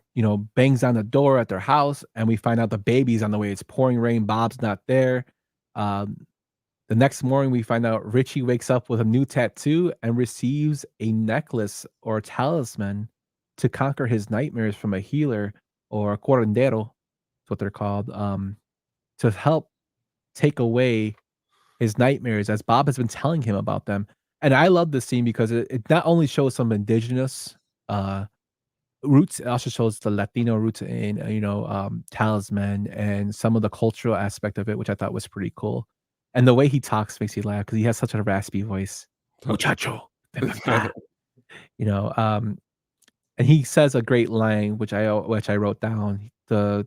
bangs on the door at their house, and we find out the baby's on the way. It's pouring rain. Bob's not there. The The next morning, we find out Richie wakes up with a new tattoo and receives a necklace or talisman to conquer his nightmares from a healer or a curandero, that's what they're called, to help take away his nightmares as Bob has been telling him about them. And I love this scene because it not only shows some indigenous uh, roots, it also shows the Latino roots in, talisman and some of the cultural aspect of it, which I thought was pretty cool. And the way he talks makes you laugh because he has such a raspy voice. Muchacho. You know, and he says a great line, which I wrote down. The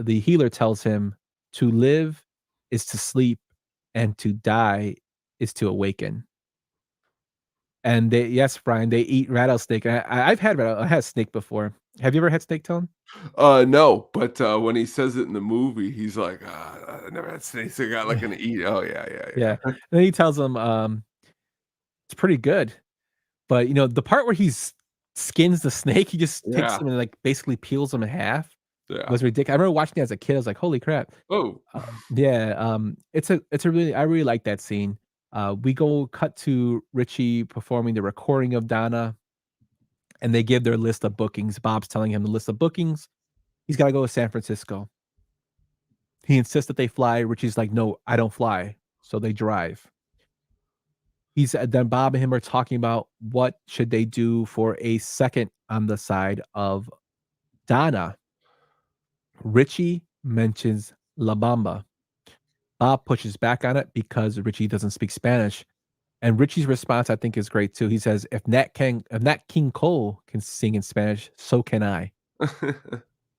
healer tells him, "To live is to sleep, and to die is to awaken." And yes, Brian, they eat rattlesnake. I had snake before. Have you ever had snake, Tone? No, but when he says it in the movie, he's like, "I never had snakes. I got like an eat." Oh yeah, yeah, Yeah. yeah. Then he tells him, it's pretty good. But the part where skins the snake, he just takes Yeah, him and like basically peels him in half yeah. was ridiculous. I remember watching it as a kid. I was like, holy crap. Oh, Yeah, it's a really I really like that scene. We go cut to Richie performing the recording of Donna, and they give their list of bookings. Bob's telling him the list of bookings. He's got to go to San Francisco. He insists that they fly. Richie's like, no, I don't fly. So they drive. Then Bob and him are talking about what should they do for a second on the side of Donna. Richie mentions La Bamba. Bob pushes back on it because Richie doesn't speak Spanish. And Richie's response, I think, is great too. He says, if Nat King Cole can sing in Spanish, so can I.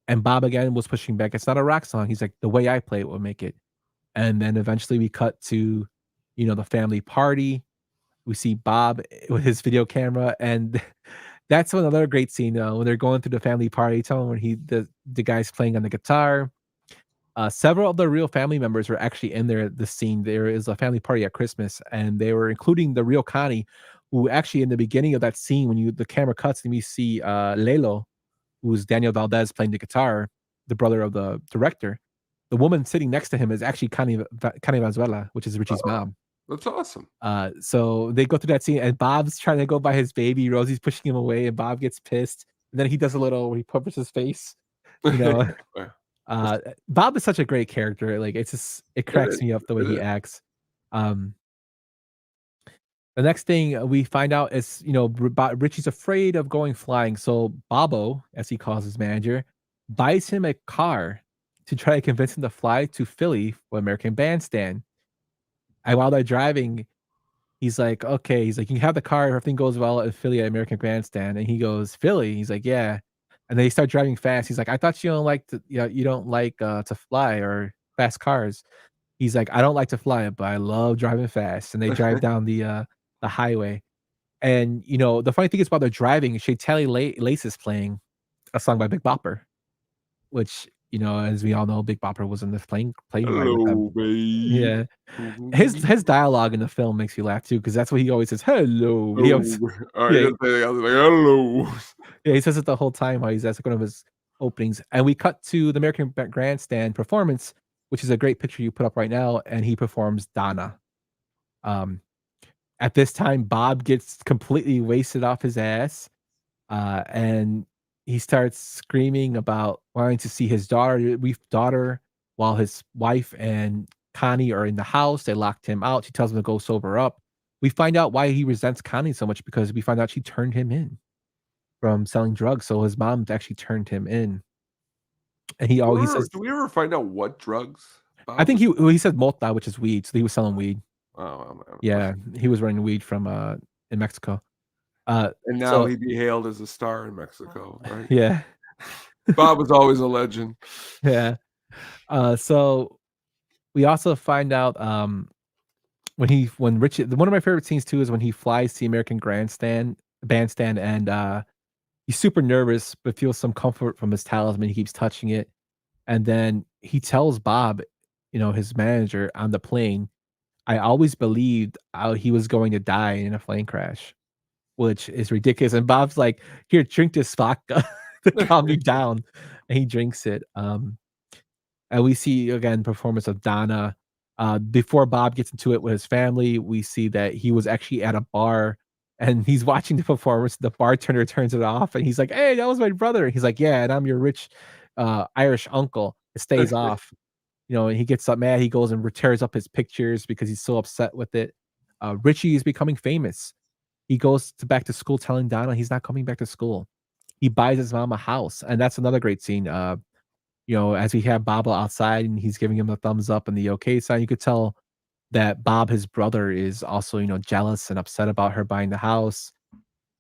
And Bob again was pushing back. It's not a rock song. He's like, the way I play it will make it. And then eventually we cut to, the family party. We see Bob with his video camera, and that's another great scene when they're going through the family party. Tell him when the guy's playing on the guitar. Several of the real family members were actually in the scene. There is a family party at Christmas, and they were including the real Connie, who actually in the beginning of that scene, when the camera cuts and we see Lelo, who's Daniel Valdez playing the guitar, the brother of the director. The woman sitting next to him is actually Connie Vazuela, which is Richie's mom. that's awesome. So they go through that scene, and Bob's trying to go by his baby. Rosie's pushing him away, and Bob gets pissed. And then he does a little where he puppets his face. You know, Bob is such a great character. Like it cracks me up the way he acts. The next thing we find out is, Richie's afraid of going flying. So Bobo, as he calls his manager, buys him a car to try to convince him to fly to Philly for American Bandstand. And while they're driving, he's like, okay, he's like, you can have the car if everything goes well at Philly at American Bandstand. And he goes, Philly? He's like, yeah. And they start driving fast. He's like, I thought you don't like to fly or fast cars. He's like, I don't like to fly, but I love driving fast. And they drive down the highway. And the funny thing is while they're driving, Shaytali Lace is playing a song by Big Bopper, which as we all know, Big Bopper was in this plane ride with them. Hello, babe. Yeah, his dialogue in the film makes you laugh too, because that's what he always says. Hello. He always, I was like, hello. yeah, he says it the whole time while he's at one of his openings. And we cut to the American Grandstand performance, which is a great picture you put up right now, and he performs Donna. At this time, Bob gets completely wasted off his ass, and he starts screaming about wanting to see his daughter, while his wife and Connie are in the house. They locked him out. She tells him to go sober up. We find out why he resents Connie so much, because we find out she turned him in from selling drugs. So his mom actually turned him in. And he says, do we ever find out what drugs? I think he said mota, which is weed. So he was selling weed. Oh, Yeah, he was running weed from in Mexico. And now he'd be hailed as a star in Mexico, right? Yeah. Bob was always a legend. Yeah. So we also find out when Richie, one of my favorite scenes too is when he flies to the American bandstand, and he's super nervous but feels some comfort from his talisman. He keeps touching it, and then he tells Bob, his manager, on the plane, I always believed he was going to die in a plane crash, which is ridiculous. And Bob's like, here, drink this vodka to calm me down. And he drinks it. And we see again performance of Donna. Before Bob gets into it with his family, we see that he was actually at a bar and he's watching the performance. The bartender turns it off and he's like, "Hey, that was my brother." He's like, "Yeah, and I'm your rich Irish uncle." It stays off. And he gets up mad. He goes and tears up his pictures because he's so upset with it. Richie is becoming famous. He goes back to school telling Donna he's not coming back to school. He buys his mom a house, and that's another great scene. As we have Bob outside and he's giving him the thumbs up and the okay sign, you could tell that Bob, his brother, is also, jealous and upset about her buying the house.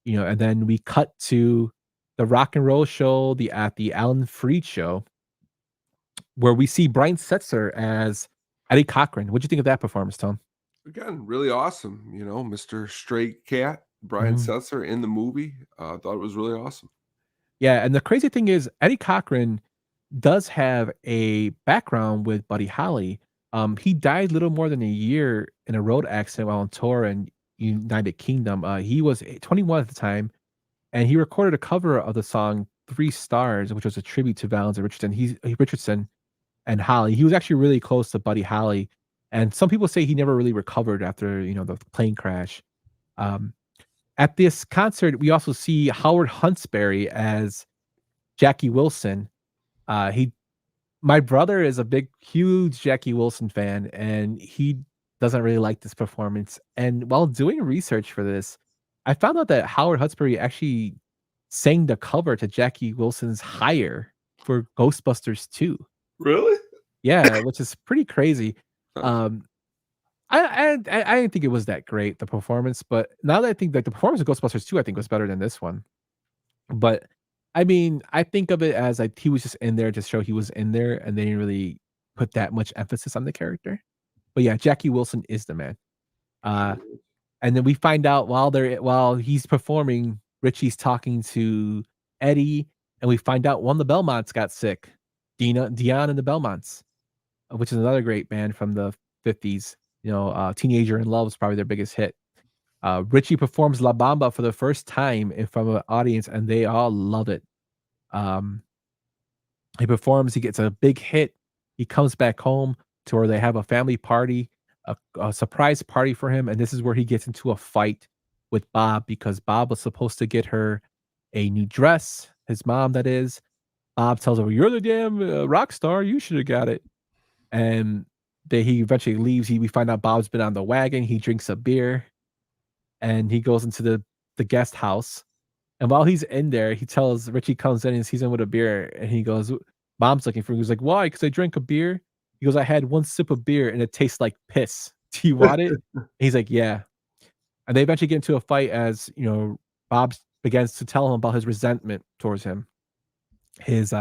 And then we cut to the rock and roll show, at the Alan Freed show, where we see Brian Setzer as Eddie Cochran. What'd you think of that performance, Tom? Again, really awesome. Mr. Straight Cat, Brian Mhm. Setzer in the movie. Thought it was really awesome. Yeah, and the crazy thing is Eddie Cochran does have a background with Buddy Holly. He died little more than a year in a road accident while on tour in United Kingdom. He was 21 at the time, and he recorded a cover of the song Three Stars, which was a tribute to Valens and Richardson and Holly. He was actually really close to Buddy Holly, and some people say he never really recovered after, the plane crash. Um, at this concert, we also see Howard Huntsberry as Jackie Wilson. He My brother is a huge Jackie Wilson fan, and he doesn't really like this performance. And while doing research for this, I found out that Howard Huntsberry actually sang the cover to Jackie Wilson's "Higher" for Ghostbusters 2. Really? Yeah, which is pretty crazy. Huh. Um, I didn't think it was that great, the performance, but now that I think that the performance of Ghostbusters 2, I think was better than this one. But I mean, I think of it as like he was just in there to show he was in there, and they didn't really put that much emphasis on the character. But yeah, Jackie Wilson is the man. Uh, Sure. and then we find out while he's performing, Richie's talking to Eddie, and we find out one of the Belmonts got sick. Dion and the Belmonts, which is another great band from the 50s. Teenager in Love was probably their biggest hit. Richie performs La Bamba for the first time in front of an audience, and they all love it. Um, he performs, he gets a big hit. He comes back home to where they have a family party, a surprise party for him, and this is where he gets into a fight with Bob because Bob was supposed to get her a new dress, his mom, that is. Bob tells her, "Well, you're the damn rock star. You should have got it." And he eventually leaves. We find out Bob's been on the wagon. He drinks a beer and he goes into the guest house. And while he's in there, he tells Richie comes in and sees him with a beer, and he goes, "Mom's looking for him." He's like, "Why? Because I drank a beer." He goes, "I had one sip of beer and it tastes like piss. Do you want it?" And he's like, "Yeah." And they eventually get into a fight as Bob begins to tell him about his resentment towards him. His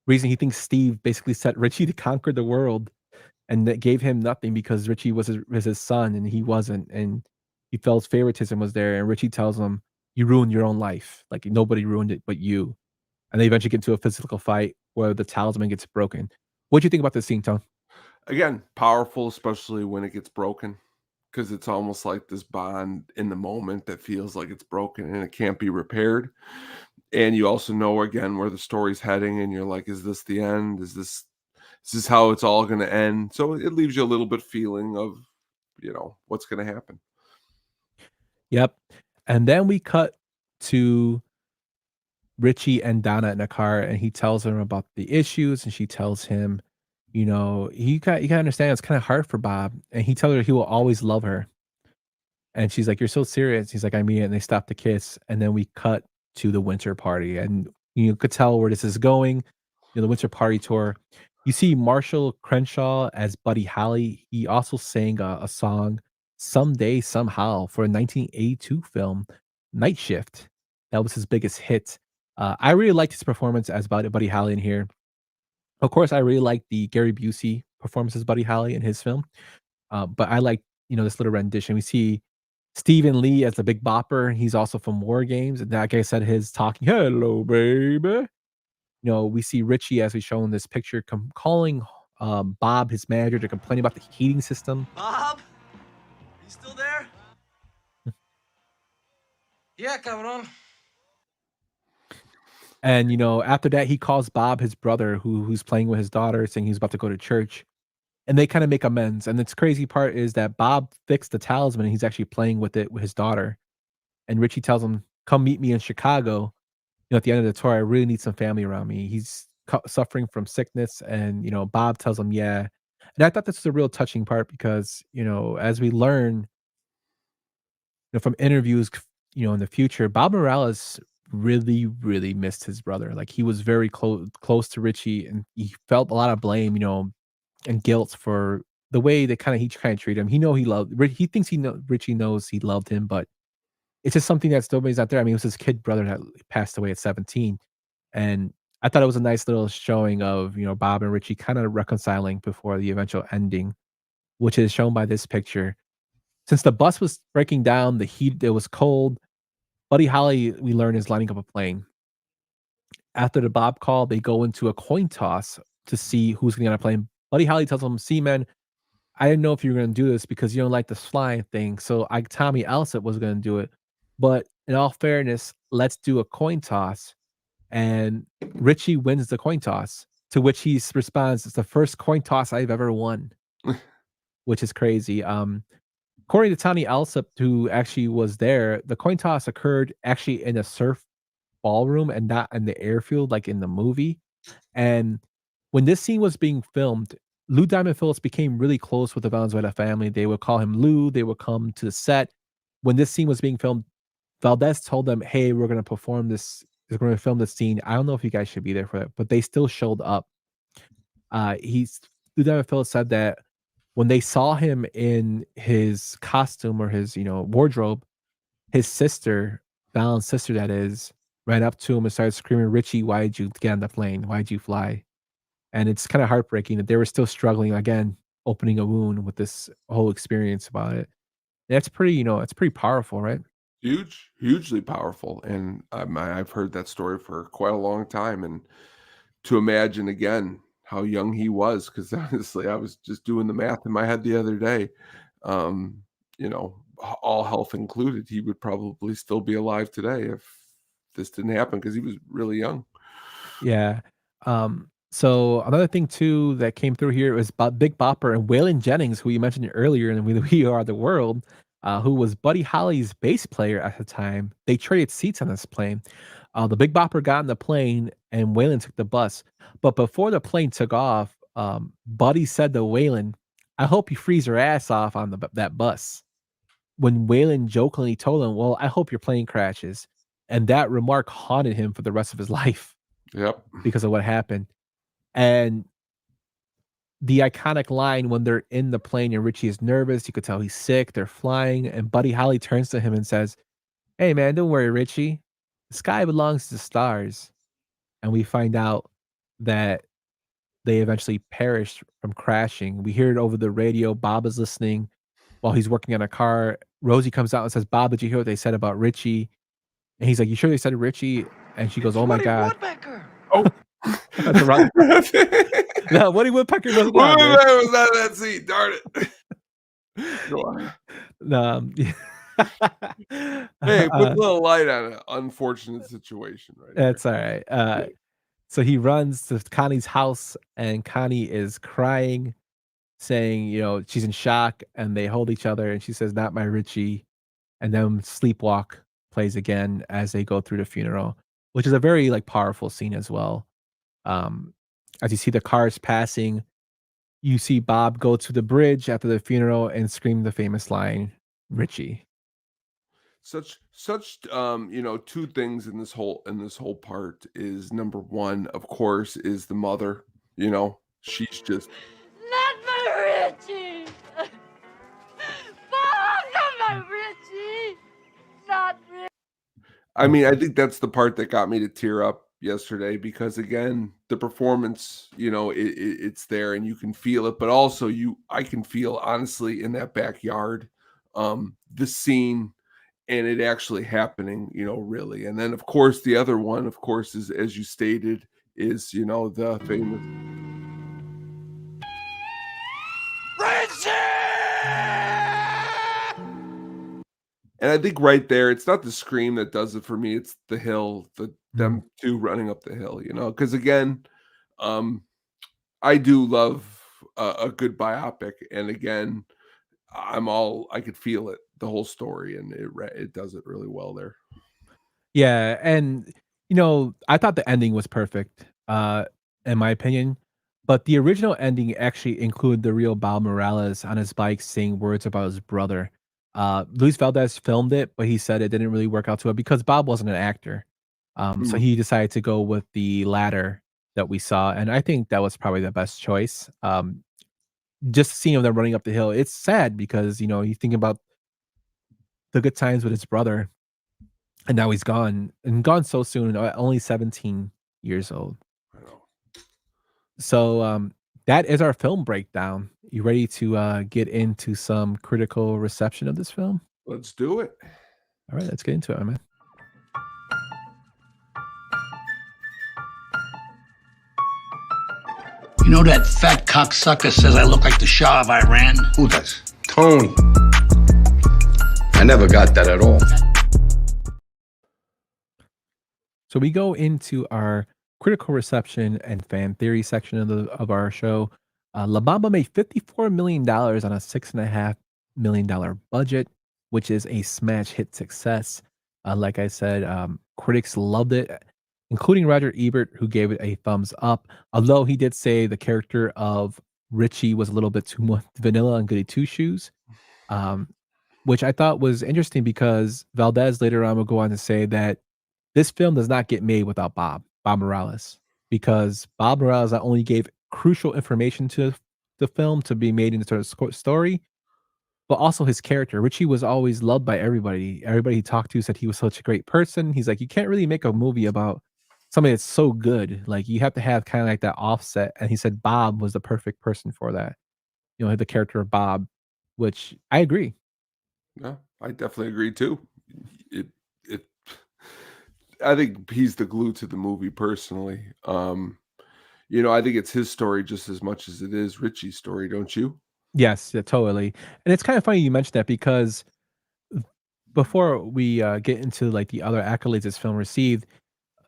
reason he thinks Steve basically set Richie to conquer the world and that gave him nothing because Richie was his son and he wasn't, and he felt favoritism was there. And Richie tells him, "You ruined your own life. Like nobody ruined it but you." And they eventually get into a physical fight where the talisman gets broken. What do you think about this scene, Tone? Again, powerful, especially when it gets broken, because it's almost like this bond in the moment that feels like it's broken and it can't be repaired. And you also know again where the story's heading, and you're like, is this the end? Is this how it's all going to end? So it leaves you a little bit feeling of, what's going to happen. Yep. And then we cut to Richie and Donna in a car, and he tells her about the issues, and she tells him, you got to understand it's kind of hard for Bob, and he tells her he will always love her. And she's like, "You're so serious." He's like, "I mean it." And they stop to kiss, and then we cut to the winter party, and you could tell where this is going. The winter party tour. You see Marshall Crenshaw as Buddy Holly. He also sang a song, "Someday Somehow," for a 1982 film, Night Shift. That was his biggest hit. I really liked his performance as Buddy Holly in here. Of course, I really like the Gary Busey performance as Buddy Holly in his film. But I like, this little rendition. We see Stephen Lee as the Big Bopper. He's also from War Games. And that guy said his talking, "Hello, baby." We see Richie, as we show in this picture, calling Bob, his manager, to complain about the heating system. Bob? You still there? Yeah, cabrón. And after that, he calls Bob, his brother, who's playing with his daughter, saying he's about to go to church. and they kind of make amends. And the crazy part is that Bob fixed the talisman and he's actually playing with it with his daughter. And Richie tells him, "Come meet me in Chicago. At the end of the tour, I really need some family around me." He's suffering from sickness, and Bob tells him, "Yeah." And I thought this was a real touching part because as we learn from interviews, in the future, Bob Morales really, really missed his brother. Like he was very close to Richie, and he felt a lot of blame, and guilt for the way that he kind of treated him. He loved. He thinks Richie knows he loved him, but it's just something that still is out there. I mean, it was his kid brother that passed away at 17, and I thought it was a nice little showing of Bob and Richie kind of reconciling before the eventual ending, which is shown by this picture. Since the bus was breaking down, the heat, it was cold. Buddy Holly, we learn, is lining up a plane. After the Bob call, they go into a coin toss to see who's going to get on a plane. Buddy Holly tells him, "See, man, I didn't know if you were going to do this because you don't like this flying thing. So Tommy Alsop was going to do it. But in all fairness, let's do a coin toss." And Richie wins the coin toss, to which he responds, "It's the first coin toss I've ever won," which is crazy. According to Tommy Alsop, who actually was there, the coin toss occurred actually in a surf ballroom and not in the airfield like in the movie. And when this scene was being filmed, Lou Diamond Phillips became really close with the Valenzuela family. They would call him Lou. They would come to the set. When this scene was being filmed, Valdez told them, "Hey, we're going to perform this. We're going to film this scene. I don't know if you guys should be there for it," but they still showed up. Lou Diamond Phillips said that when they saw him in his costume or his, wardrobe, his sister, Valen's sister, that is, ran up to him and started screaming, "Richie, why did you get on the plane? Why did you fly?" And it's kind of heartbreaking that they were still struggling again, opening a wound with this whole experience about it. That's pretty, it's pretty powerful, right? Hugely powerful. And I've heard that story for quite a long time. And to imagine again how young he was, because honestly, I was just doing the math in my head the other day. All health included, he would probably still be alive today if this didn't happen because he was really young. Yeah. So another thing too that came through here was Big Bopper and Waylon Jennings, who you mentioned earlier in We Are the World, who was Buddy Holly's bass player at the time. They traded seats on this plane. The Big Bopper got on the plane and Waylon took the bus. But before the plane took off, Buddy said to Waylon, "I hope you freeze your ass off on that bus." When Waylon jokingly told him, "Well, I hope your plane crashes." And that remark haunted him for the rest of his life. Yep. Because of what happened. And the iconic line when they're in the plane and Richie is nervous, you could tell he's sick, they're flying, and Buddy Holly turns to him and says, "Hey man, don't worry, Richie. The sky belongs to the stars." And we find out that they eventually perished from crashing. We hear it over the radio. Bob is listening while he's working on a car. Rosie comes out and says, "Bob, did you hear what they said about Richie?" And he's like, "You sure they said Richie?" And she goes, "Oh my God." Woodpecker. Oh, That's wrong. No, Woody Woodpecker wasn't on there. was not that seat. Darn it. Go on. Hey, put a little light on an unfortunate situation, right? That's all right. So he runs to Connie's house, and Connie is crying, saying, she's in shock, and they hold each other, and she says, "Not my Richie." And then Sleepwalk plays again as they go through the funeral, which is a very powerful scene as well. As you see the cars passing, you see Bob go to the bridge after the funeral and scream the famous line, "Richie." Such two things in this whole part is, number one, of course, is the mother. She's just Not my Richie! Bob, not my Richie! Not Richie! I mean, I think that's the part that got me to tear up yesterday, because again, the performance, it's there and you can feel it, but also I can feel, honestly, in that backyard, the scene and it actually happening, really. And then of course the other one, of course, is, as you stated, is the famous And I think right there, it's not the scream that does it for me. It's the hill, them two running up the hill, because again, I do love a good biopic. And again, I could feel it, the whole story, and it does it really well there. Yeah, and, I thought the ending was perfect, in my opinion, but the original ending actually included the real Bob Morales on his bike saying words about his brother. Luis Valdez filmed it, but he said it didn't really work out too well because Bob wasn't an actor. So Mm. he decided to go with the latter that we saw, and I think that was probably the best choice. Just seeing them running up the hill, it's sad because, you think about the good times with his brother, and now he's gone, and gone so soon, only 17 years old. I know. So, that is our film breakdown. You ready to, get into some critical reception of this film? Let's do it. All right, let's get into it, man. You know that fat cocksucker says I look like the Shah of Iran? Who does? Tony. I never got that at all. So we go into our critical reception and fan theory section of our show. La Bamba made $54 million on a $6.5 million budget, which is a smash hit success. Like I said, critics loved it, including Roger Ebert, who gave it a thumbs up. Although he did say the character of Richie was a little bit too much vanilla and goody two shoes. Which I thought was interesting because Valdez later on will go on to say that this film does not get made without Bob Morales, because Bob Morales not only gave crucial information to the film to be made into a story, but also his character. Richie was always loved by everybody. Everybody he talked to said he was such a great person. He's like, you can't really make a movie about somebody that's so good. Like, you have to have kind of like that offset. And he said Bob was the perfect person for that. The character of Bob, which I agree. Yeah, I definitely agree too. It it I think he's the glue to the movie personally. I think it's his story just as much as it is Richie's story, don't you? Yes, yeah, totally. And it's kind of funny you mentioned that because before we get into like the other accolades this film received,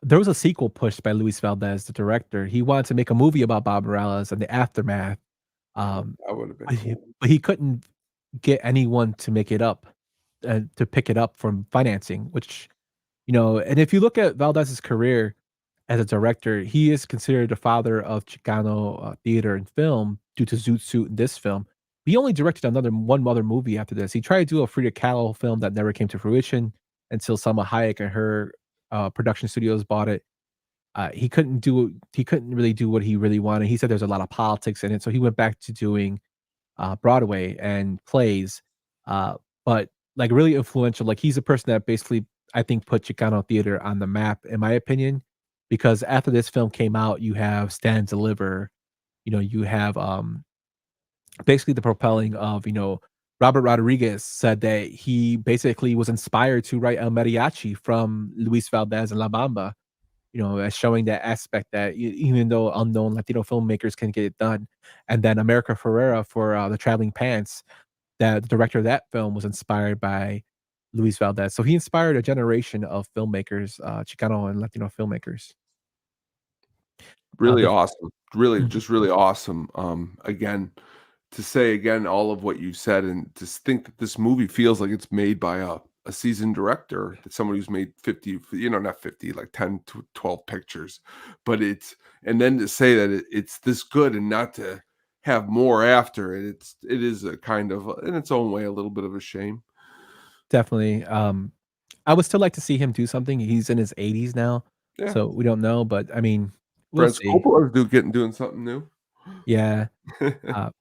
there was a sequel pushed by Luis Valdez, the director. He wanted to make a movie about Bob Morales and the aftermath. That would have been But he, cool. but he couldn't get anyone to make it up, to pick it up from financing, which, and if you look at Valdez's career as a director, he is considered the father of Chicano theater and film due to Zoot Suit and this film. He only directed one other movie after this. He tried to do a Frida Kahlo film that never came to fruition until Salma Hayek and her production studios bought it. He couldn't really do what he really wanted. He said there's a lot of politics in it, so he went back to doing Broadway and plays. But like really influential, like he's a person that basically I think put Chicano theater on the map, in my opinion, because after this film came out, you have Stand and Deliver, you have basically the propelling of, Robert Rodriguez said that he basically was inspired to write El Mariachi from Luis Valdez and La Bamba, as showing that aspect that even though unknown Latino filmmakers can get it done. And then America Ferrera for The Traveling Pants, that the director of that film was inspired by Luis Valdez. So he inspired a generation of filmmakers, Chicano and Latino filmmakers. Really The awesome. Really, Mhm. just really awesome. Again, to say again all of what you said, and to think that this movie feels like it's made by a seasoned director, that somebody who's made 50, not 50, like 10 to 12 pictures, but and then to say that it's this good and not to have more after it, it is a kind of, in its own way, a little bit of a shame. Definitely. I would still like to see him do something. He's in his 80s now, Yeah. so we don't know, but I mean, we'll Francis see. Coppola's doing something new. Yeah. Uh,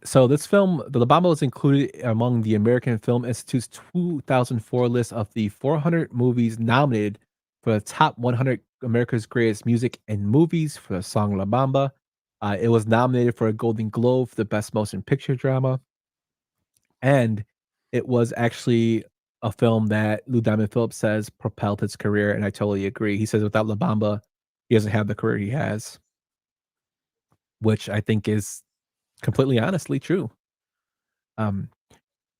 so this film, The La Bamba, was included among the American Film Institute's 2004 list of the 400 movies nominated for the top 100 America's greatest music and movies for the song La Bamba. It was nominated for a Golden Globe for the best motion picture drama, and it was actually a film that Lou Diamond Phillips says propelled his career, and I totally agree. He says without La Bamba, he doesn't have the career he has, which I think is completely honestly true. Um,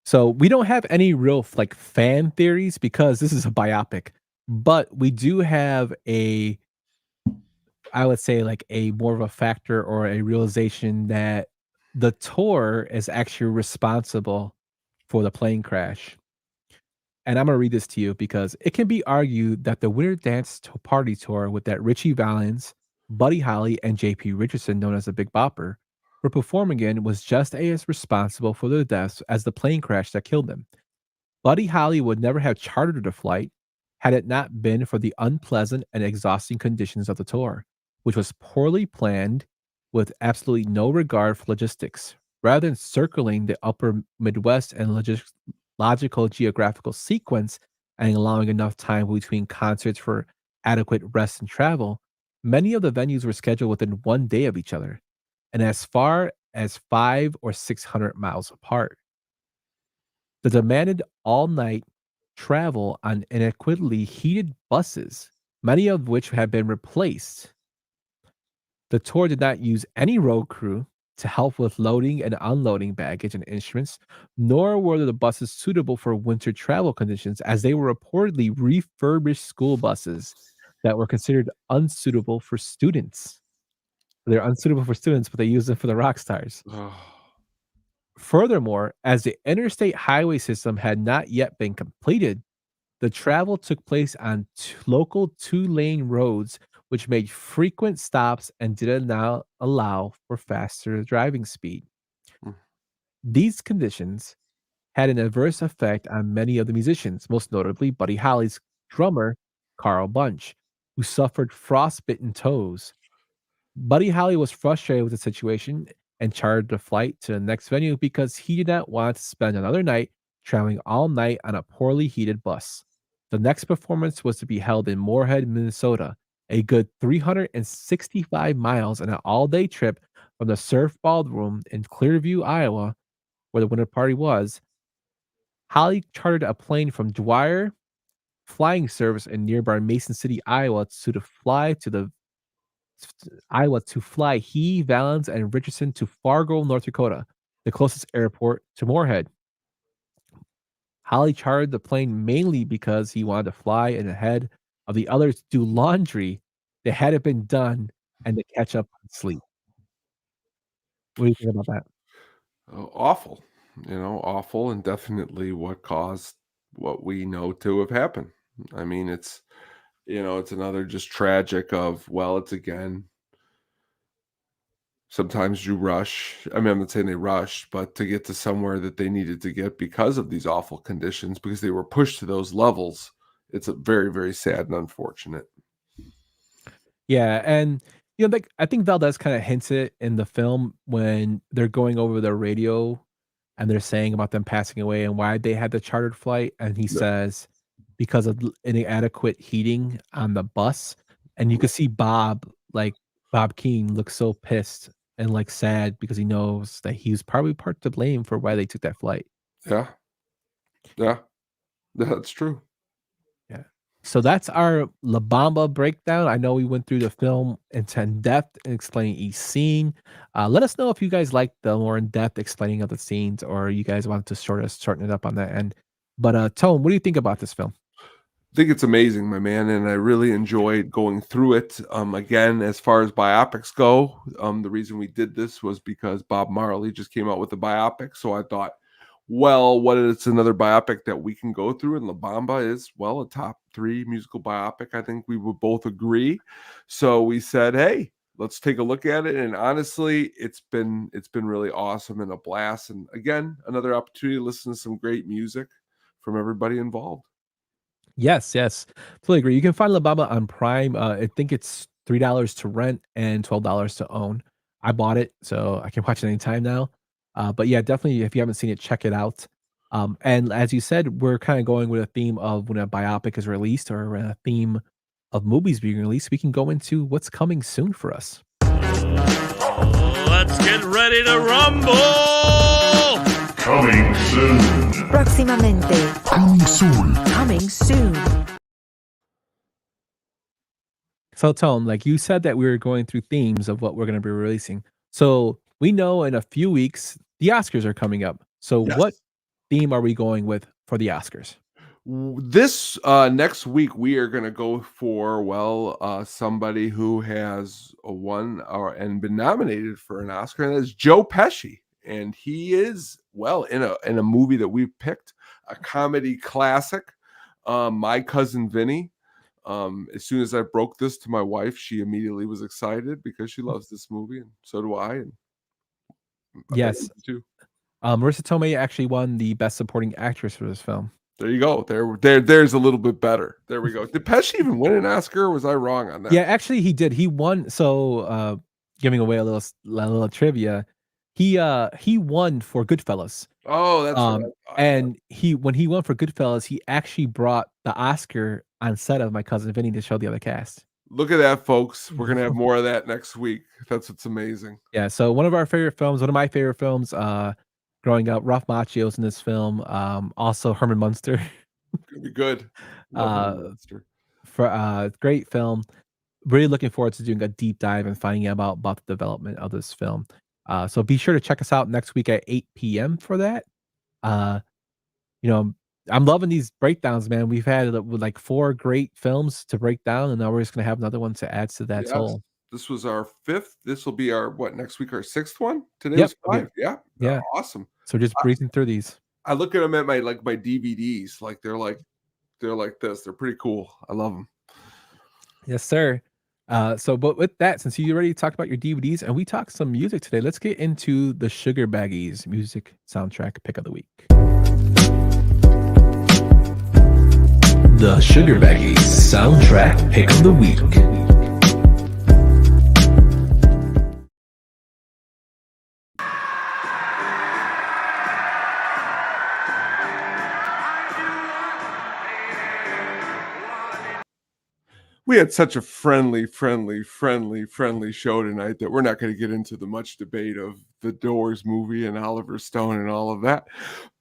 so we don't have any real like fan theories because this is a biopic, but we do have I would say like a more of a factor or a realization that the tour is actually responsible for the plane crash. And I'm gonna read this to you because it can be argued that the Winter Dance Party Tour with that Richie Valens, Buddy Holly, and JP Richardson, known as the Big Bopper, were performing in was just as responsible for their deaths as the plane crash that killed them. Buddy Holly would never have chartered the flight had it not been for the unpleasant and exhausting conditions of the tour, which was poorly planned with absolutely no regard for logistics. Rather than circling the upper Midwest and logical geographical sequence and allowing enough time between concerts for adequate rest and travel, many of the venues were scheduled within 1 day of each other and as far as 500 or 600 miles apart. The demanded all-night travel on inadequately heated buses, many of which had been replaced. The tour did not use any road crew to help with loading and unloading baggage and instruments, nor were the buses suitable for winter travel conditions, as they were reportedly refurbished school buses that were considered unsuitable for students. They're unsuitable for students, but they use them for the rock stars. Furthermore, as the interstate highway system had not yet been completed, the travel took place on local two-lane roads, which made frequent stops and did not allow for faster driving speed. Mm. These conditions had an adverse effect on many of the musicians, most notably Buddy Holly's drummer, Carl Bunch, who suffered frostbitten toes. Buddy Holly was frustrated with the situation and chartered a flight to the next venue because he did not want to spend another night traveling all night on a poorly heated bus. The next performance was to be held in Moorhead, Minnesota, a good 365 miles and an all-day trip from the Surf Ballroom in Clearview, Iowa, where the winter party was. Holly chartered a plane from Dwyer Flying Service in nearby Mason City, Iowa, to fly he, Valens, and Richardson to Fargo, North Dakota, the closest airport to Moorhead. Holly chartered the plane mainly because he wanted to fly in ahead of the others to do laundry that hadn't been done and to catch up on sleep. What do you think about that? Awful, awful, and definitely what caused what we know to have happened. I mean, it's another just tragic of, well, it's again, sometimes you rush. I mean, I'm not saying they rushed, but to get to somewhere that they needed to get because of these awful conditions, because they were pushed to those levels, it's a very, very sad and unfortunate. Yeah, and like I think Valdez kind of hints it in the film when they're going over the radio and they're saying about them passing away and why they had the chartered flight, and he Yeah. says because of inadequate heating on the bus, and you can see Bob Keane look so pissed and like sad because he knows that he was probably part to blame for why they took that flight. Yeah. Yeah. That's true. Yeah. So that's our La Bamba breakdown. I know we went through the film into in-depth and explaining each scene. Let us know if you guys like the more in-depth explaining of the scenes or you guys want to shorten it up on that end. But Tone, what do you think about this film? I think it's amazing, my man, and I really enjoyed going through it. Again, as far as biopics go, the reason we did this was because Bob Marley just came out with a biopic. So I thought, well, what is another biopic that we can go through? And La Bamba is, well, a top 3 musical biopic. I think we would both agree. So we said, hey, let's take a look at it. And honestly, it's been really awesome and a blast. And again, another opportunity to listen to some great music from everybody involved. Yes, totally agree. You can find La Bamba on Prime. I think it's $3 to rent and $12 to own. I bought it, so I can watch it anytime now. But yeah, definitely, if you haven't seen it, check it out. And as you said, we're kind of going with a theme of when a biopic is released or a theme of movies being released. We can go into what's coming soon for us. Let's get ready to rumble! Coming soon. Próximamente. Coming soon. Coming soon. So, Tone, like you said that we were going through themes of what we're going to be releasing. So we know in a few weeks the Oscars are coming up. So Yes. what theme are we going with for the Oscars? This next week we are going to go for somebody who has won and been nominated for an Oscar, and that's Joe Pesci. and he is in a movie that we picked, a comedy classic, My Cousin Vinny. As soon as I broke this to my wife, she immediately was excited because she loves this movie, and so do I. And I bet Yes. you too. Marissa Tomei actually won the Best Supporting Actress for this film. There you go. There's a little bit better. There we go. Did Pesci even win an Oscar? Or was I wrong on that? Yeah, actually he did. He won. So, giving away a little trivia, he won for Goodfellas. Oh, that's right. And when he won for Goodfellas, he actually brought the Oscar on set of My Cousin Vinny to show the other cast. Look at that, folks. We're gonna have more of that next week. That's what's amazing. Yeah. So one of my favorite films, growing up, Ralph Macchio's in this film. Also Herman Munster. Gonna be good. Love Herman Munster. For great film. Really looking forward to doing a deep dive and finding out about the development of this film. So be sure to check us out next week at 8 p.m. for that. You know, I'm loving these breakdowns, man. We've had like 4 great films to break down, and now we're just gonna have another one to add to that total. This was our 5th. This will be our next week, our 6th one. Today Yep. was 5. Yeah. Yeah. Awesome. So just breezing through these. I look at them at my DVDs, like they're like this. They're pretty cool. I love them. Yes, sir. But with that, since you already talked about your DVDs and we talked some music today, let's get into the Sugar Baggies music soundtrack pick of the week. The Sugar Baggies soundtrack pick of the week. We had such a friendly show tonight that we're not going to get into the much debate of the Doors movie and Oliver Stone and all of that.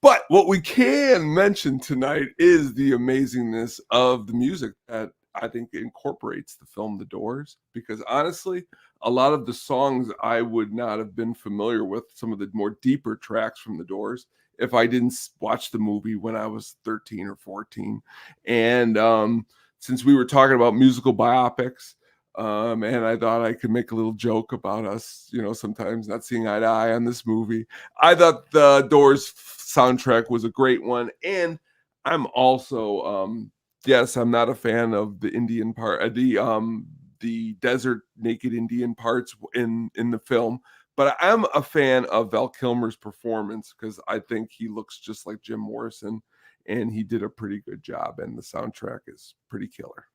But what we can mention tonight is the amazingness of the music that I think incorporates the film The Doors, because honestly, a lot of the songs I would not have been familiar with, some of the more deeper tracks from The Doors, if I didn't watch the movie when I was 13 or 14. And since we were talking about musical biopics, and I thought I could make a little joke about us, sometimes not seeing eye to eye on this movie, I thought the Doors soundtrack was a great one. And I'm also, yes, I'm not a fan of the Indian part, the desert naked Indian parts in the film, but I'm a fan of Val Kilmer's performance because I think he looks just like Jim Morrison. And he did a pretty good job, and the soundtrack is pretty killer.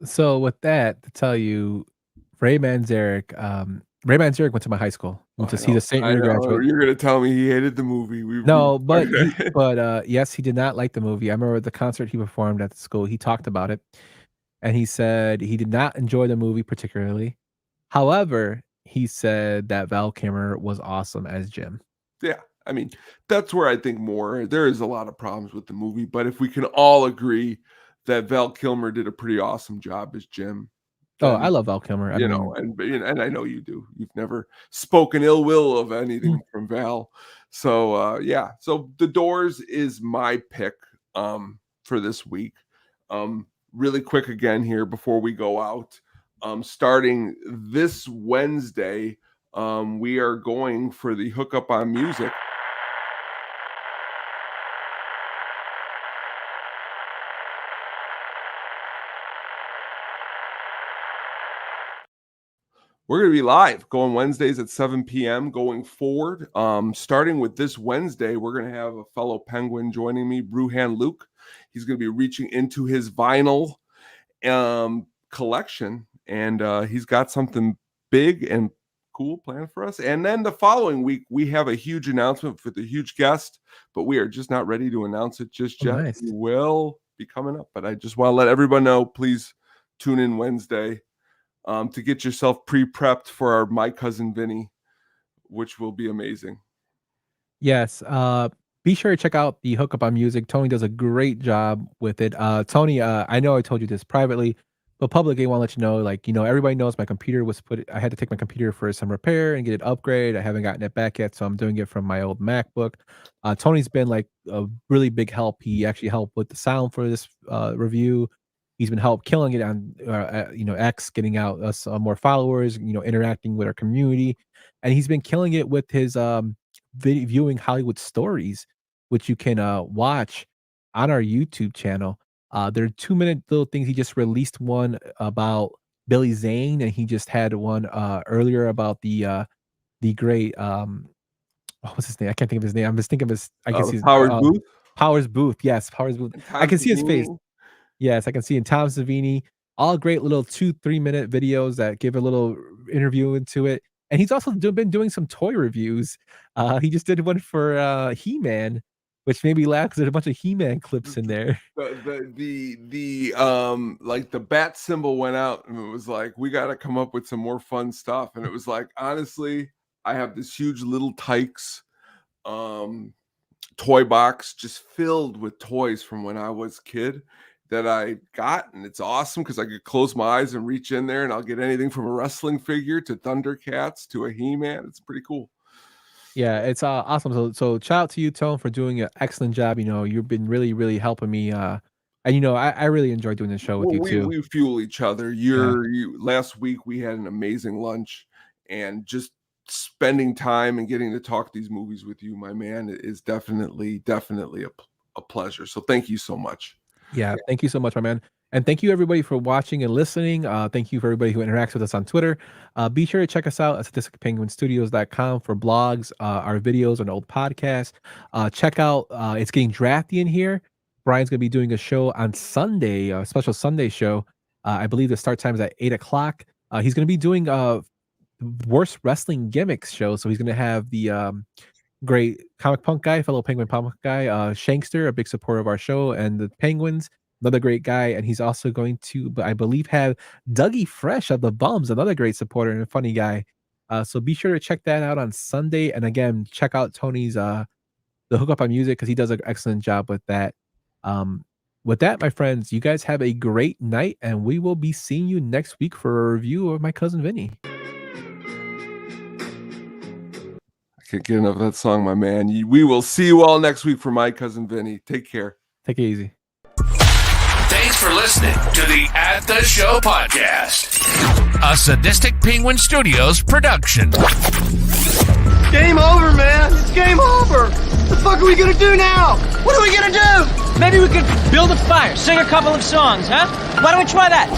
So with that, to tell you, Ray Manzarek went to my high school. He's a St. Louis graduate. You're going to tell me he hated the movie. Yes, he did not like the movie. I remember the concert he performed at the school. He talked about it, and he said he did not enjoy the movie particularly. However, he said that Val Kilmer was awesome as Jim. Yeah. I mean, that's where I think there is a lot of problems with the movie, but if we can all agree that Val Kilmer did a pretty awesome job as Jim. Then, I love Val Kilmer. And I know you do. You've never spoken ill will of anything from Val. So, yeah. So The Doors is my pick for this week. Really quick again here before we go out. Starting this Wednesday, we are going for the Hookup on Music. We're going to be live going Wednesdays at 7 p.m. going forward. Starting with this Wednesday, we're going to have a fellow Penguin joining me, Bruhan Luke. He's going to be reaching into his vinyl collection, and he's got something big and cool planned for us. And then the following week, we have a huge announcement for the huge guest, but we are just not ready to announce it just yet. Nice. It will be coming up, but I just want to let everyone know, please tune in Wednesday. To get yourself pre-prepped for our My Cousin Vinny, which will be amazing. Yes. Be sure to check out the Hookup on Music. Tony does a great job with it. Tony, I know I told you this privately, but publicly I want to let you know, everybody knows my computer I had to take my computer for some repair and get it upgraded. I haven't gotten it back yet, so I'm doing it from my old MacBook. Tony's been like a really big help. He actually helped with the sound for this review. He's been killing it on, X, getting out us more followers, interacting with our community. And he's been killing it with his viewing Hollywood Stories, which you can watch on our YouTube channel. They're 2-minute little things. He just released one about Billy Zane, and he just had one earlier about the great what was his name? I can't think of his name. I'm just thinking of his. I can see his, Powers Booth. Powers Booth. Yes, Powers Booth. I can see his face. Yes, I can see in Tom Savini. All great little 2-3 minute videos that give a little interview into it. And he's also been doing some toy reviews. He just did one for He-Man, which made me laugh because there's a bunch of He-Man clips in there. The like the bat symbol went out, and it was like, we got to come up with some more fun stuff. And it was like, honestly, I have this huge Little Tykes toy box just filled with toys from when I was a kid that I got, and it's awesome because I could close my eyes and reach in there, and I'll get anything from a wrestling figure to Thundercats to a He-Man. It's pretty cool. Yeah, it's awesome. So shout out to you, Tone, for doing an excellent job. You've been really, really helping me. And I really enjoy doing the show with you too. We fuel each other. Last week we had an amazing lunch, and just spending time and getting to talk these movies with you, my man, is definitely a pleasure. So thank you so much. Yeah, thank you so much, my man. And thank you, everybody, for watching and listening. Thank you for everybody who interacts with us on Twitter. Be sure to check us out at statisticpenguinstudios.com for blogs, our videos, and old podcasts. Check out It's Getting Drafty in here. Brian's going to be doing a show on Sunday, a special Sunday show. I believe the start time is at 8 o'clock. He's going to be doing worst wrestling gimmicks show. So he's going to have the great comic punk guy, fellow Penguin comic guy, Shankster, a big supporter of our show, and the Penguins, another great guy. And he's also going to, I believe, have Dougie Fresh of the Bums, another great supporter and a funny guy. So be sure to check that out on Sunday. And again, check out Tony's the Hookup on Music, because he does an excellent job with that. With that, my friends, you guys have a great night, and we will be seeing you next week for a review of My Cousin Vinny. Can't get enough of that song, my man. We will see you all next week for My Cousin Vinny. Take care. Take it easy. Thanks for listening to the At the Show podcast, a Sadistic Penguin Studios production. Game over, man. It's game over. What the fuck are we gonna do now? What are we gonna do? Maybe we could build a fire, sing a couple of songs, huh? Why don't we try that?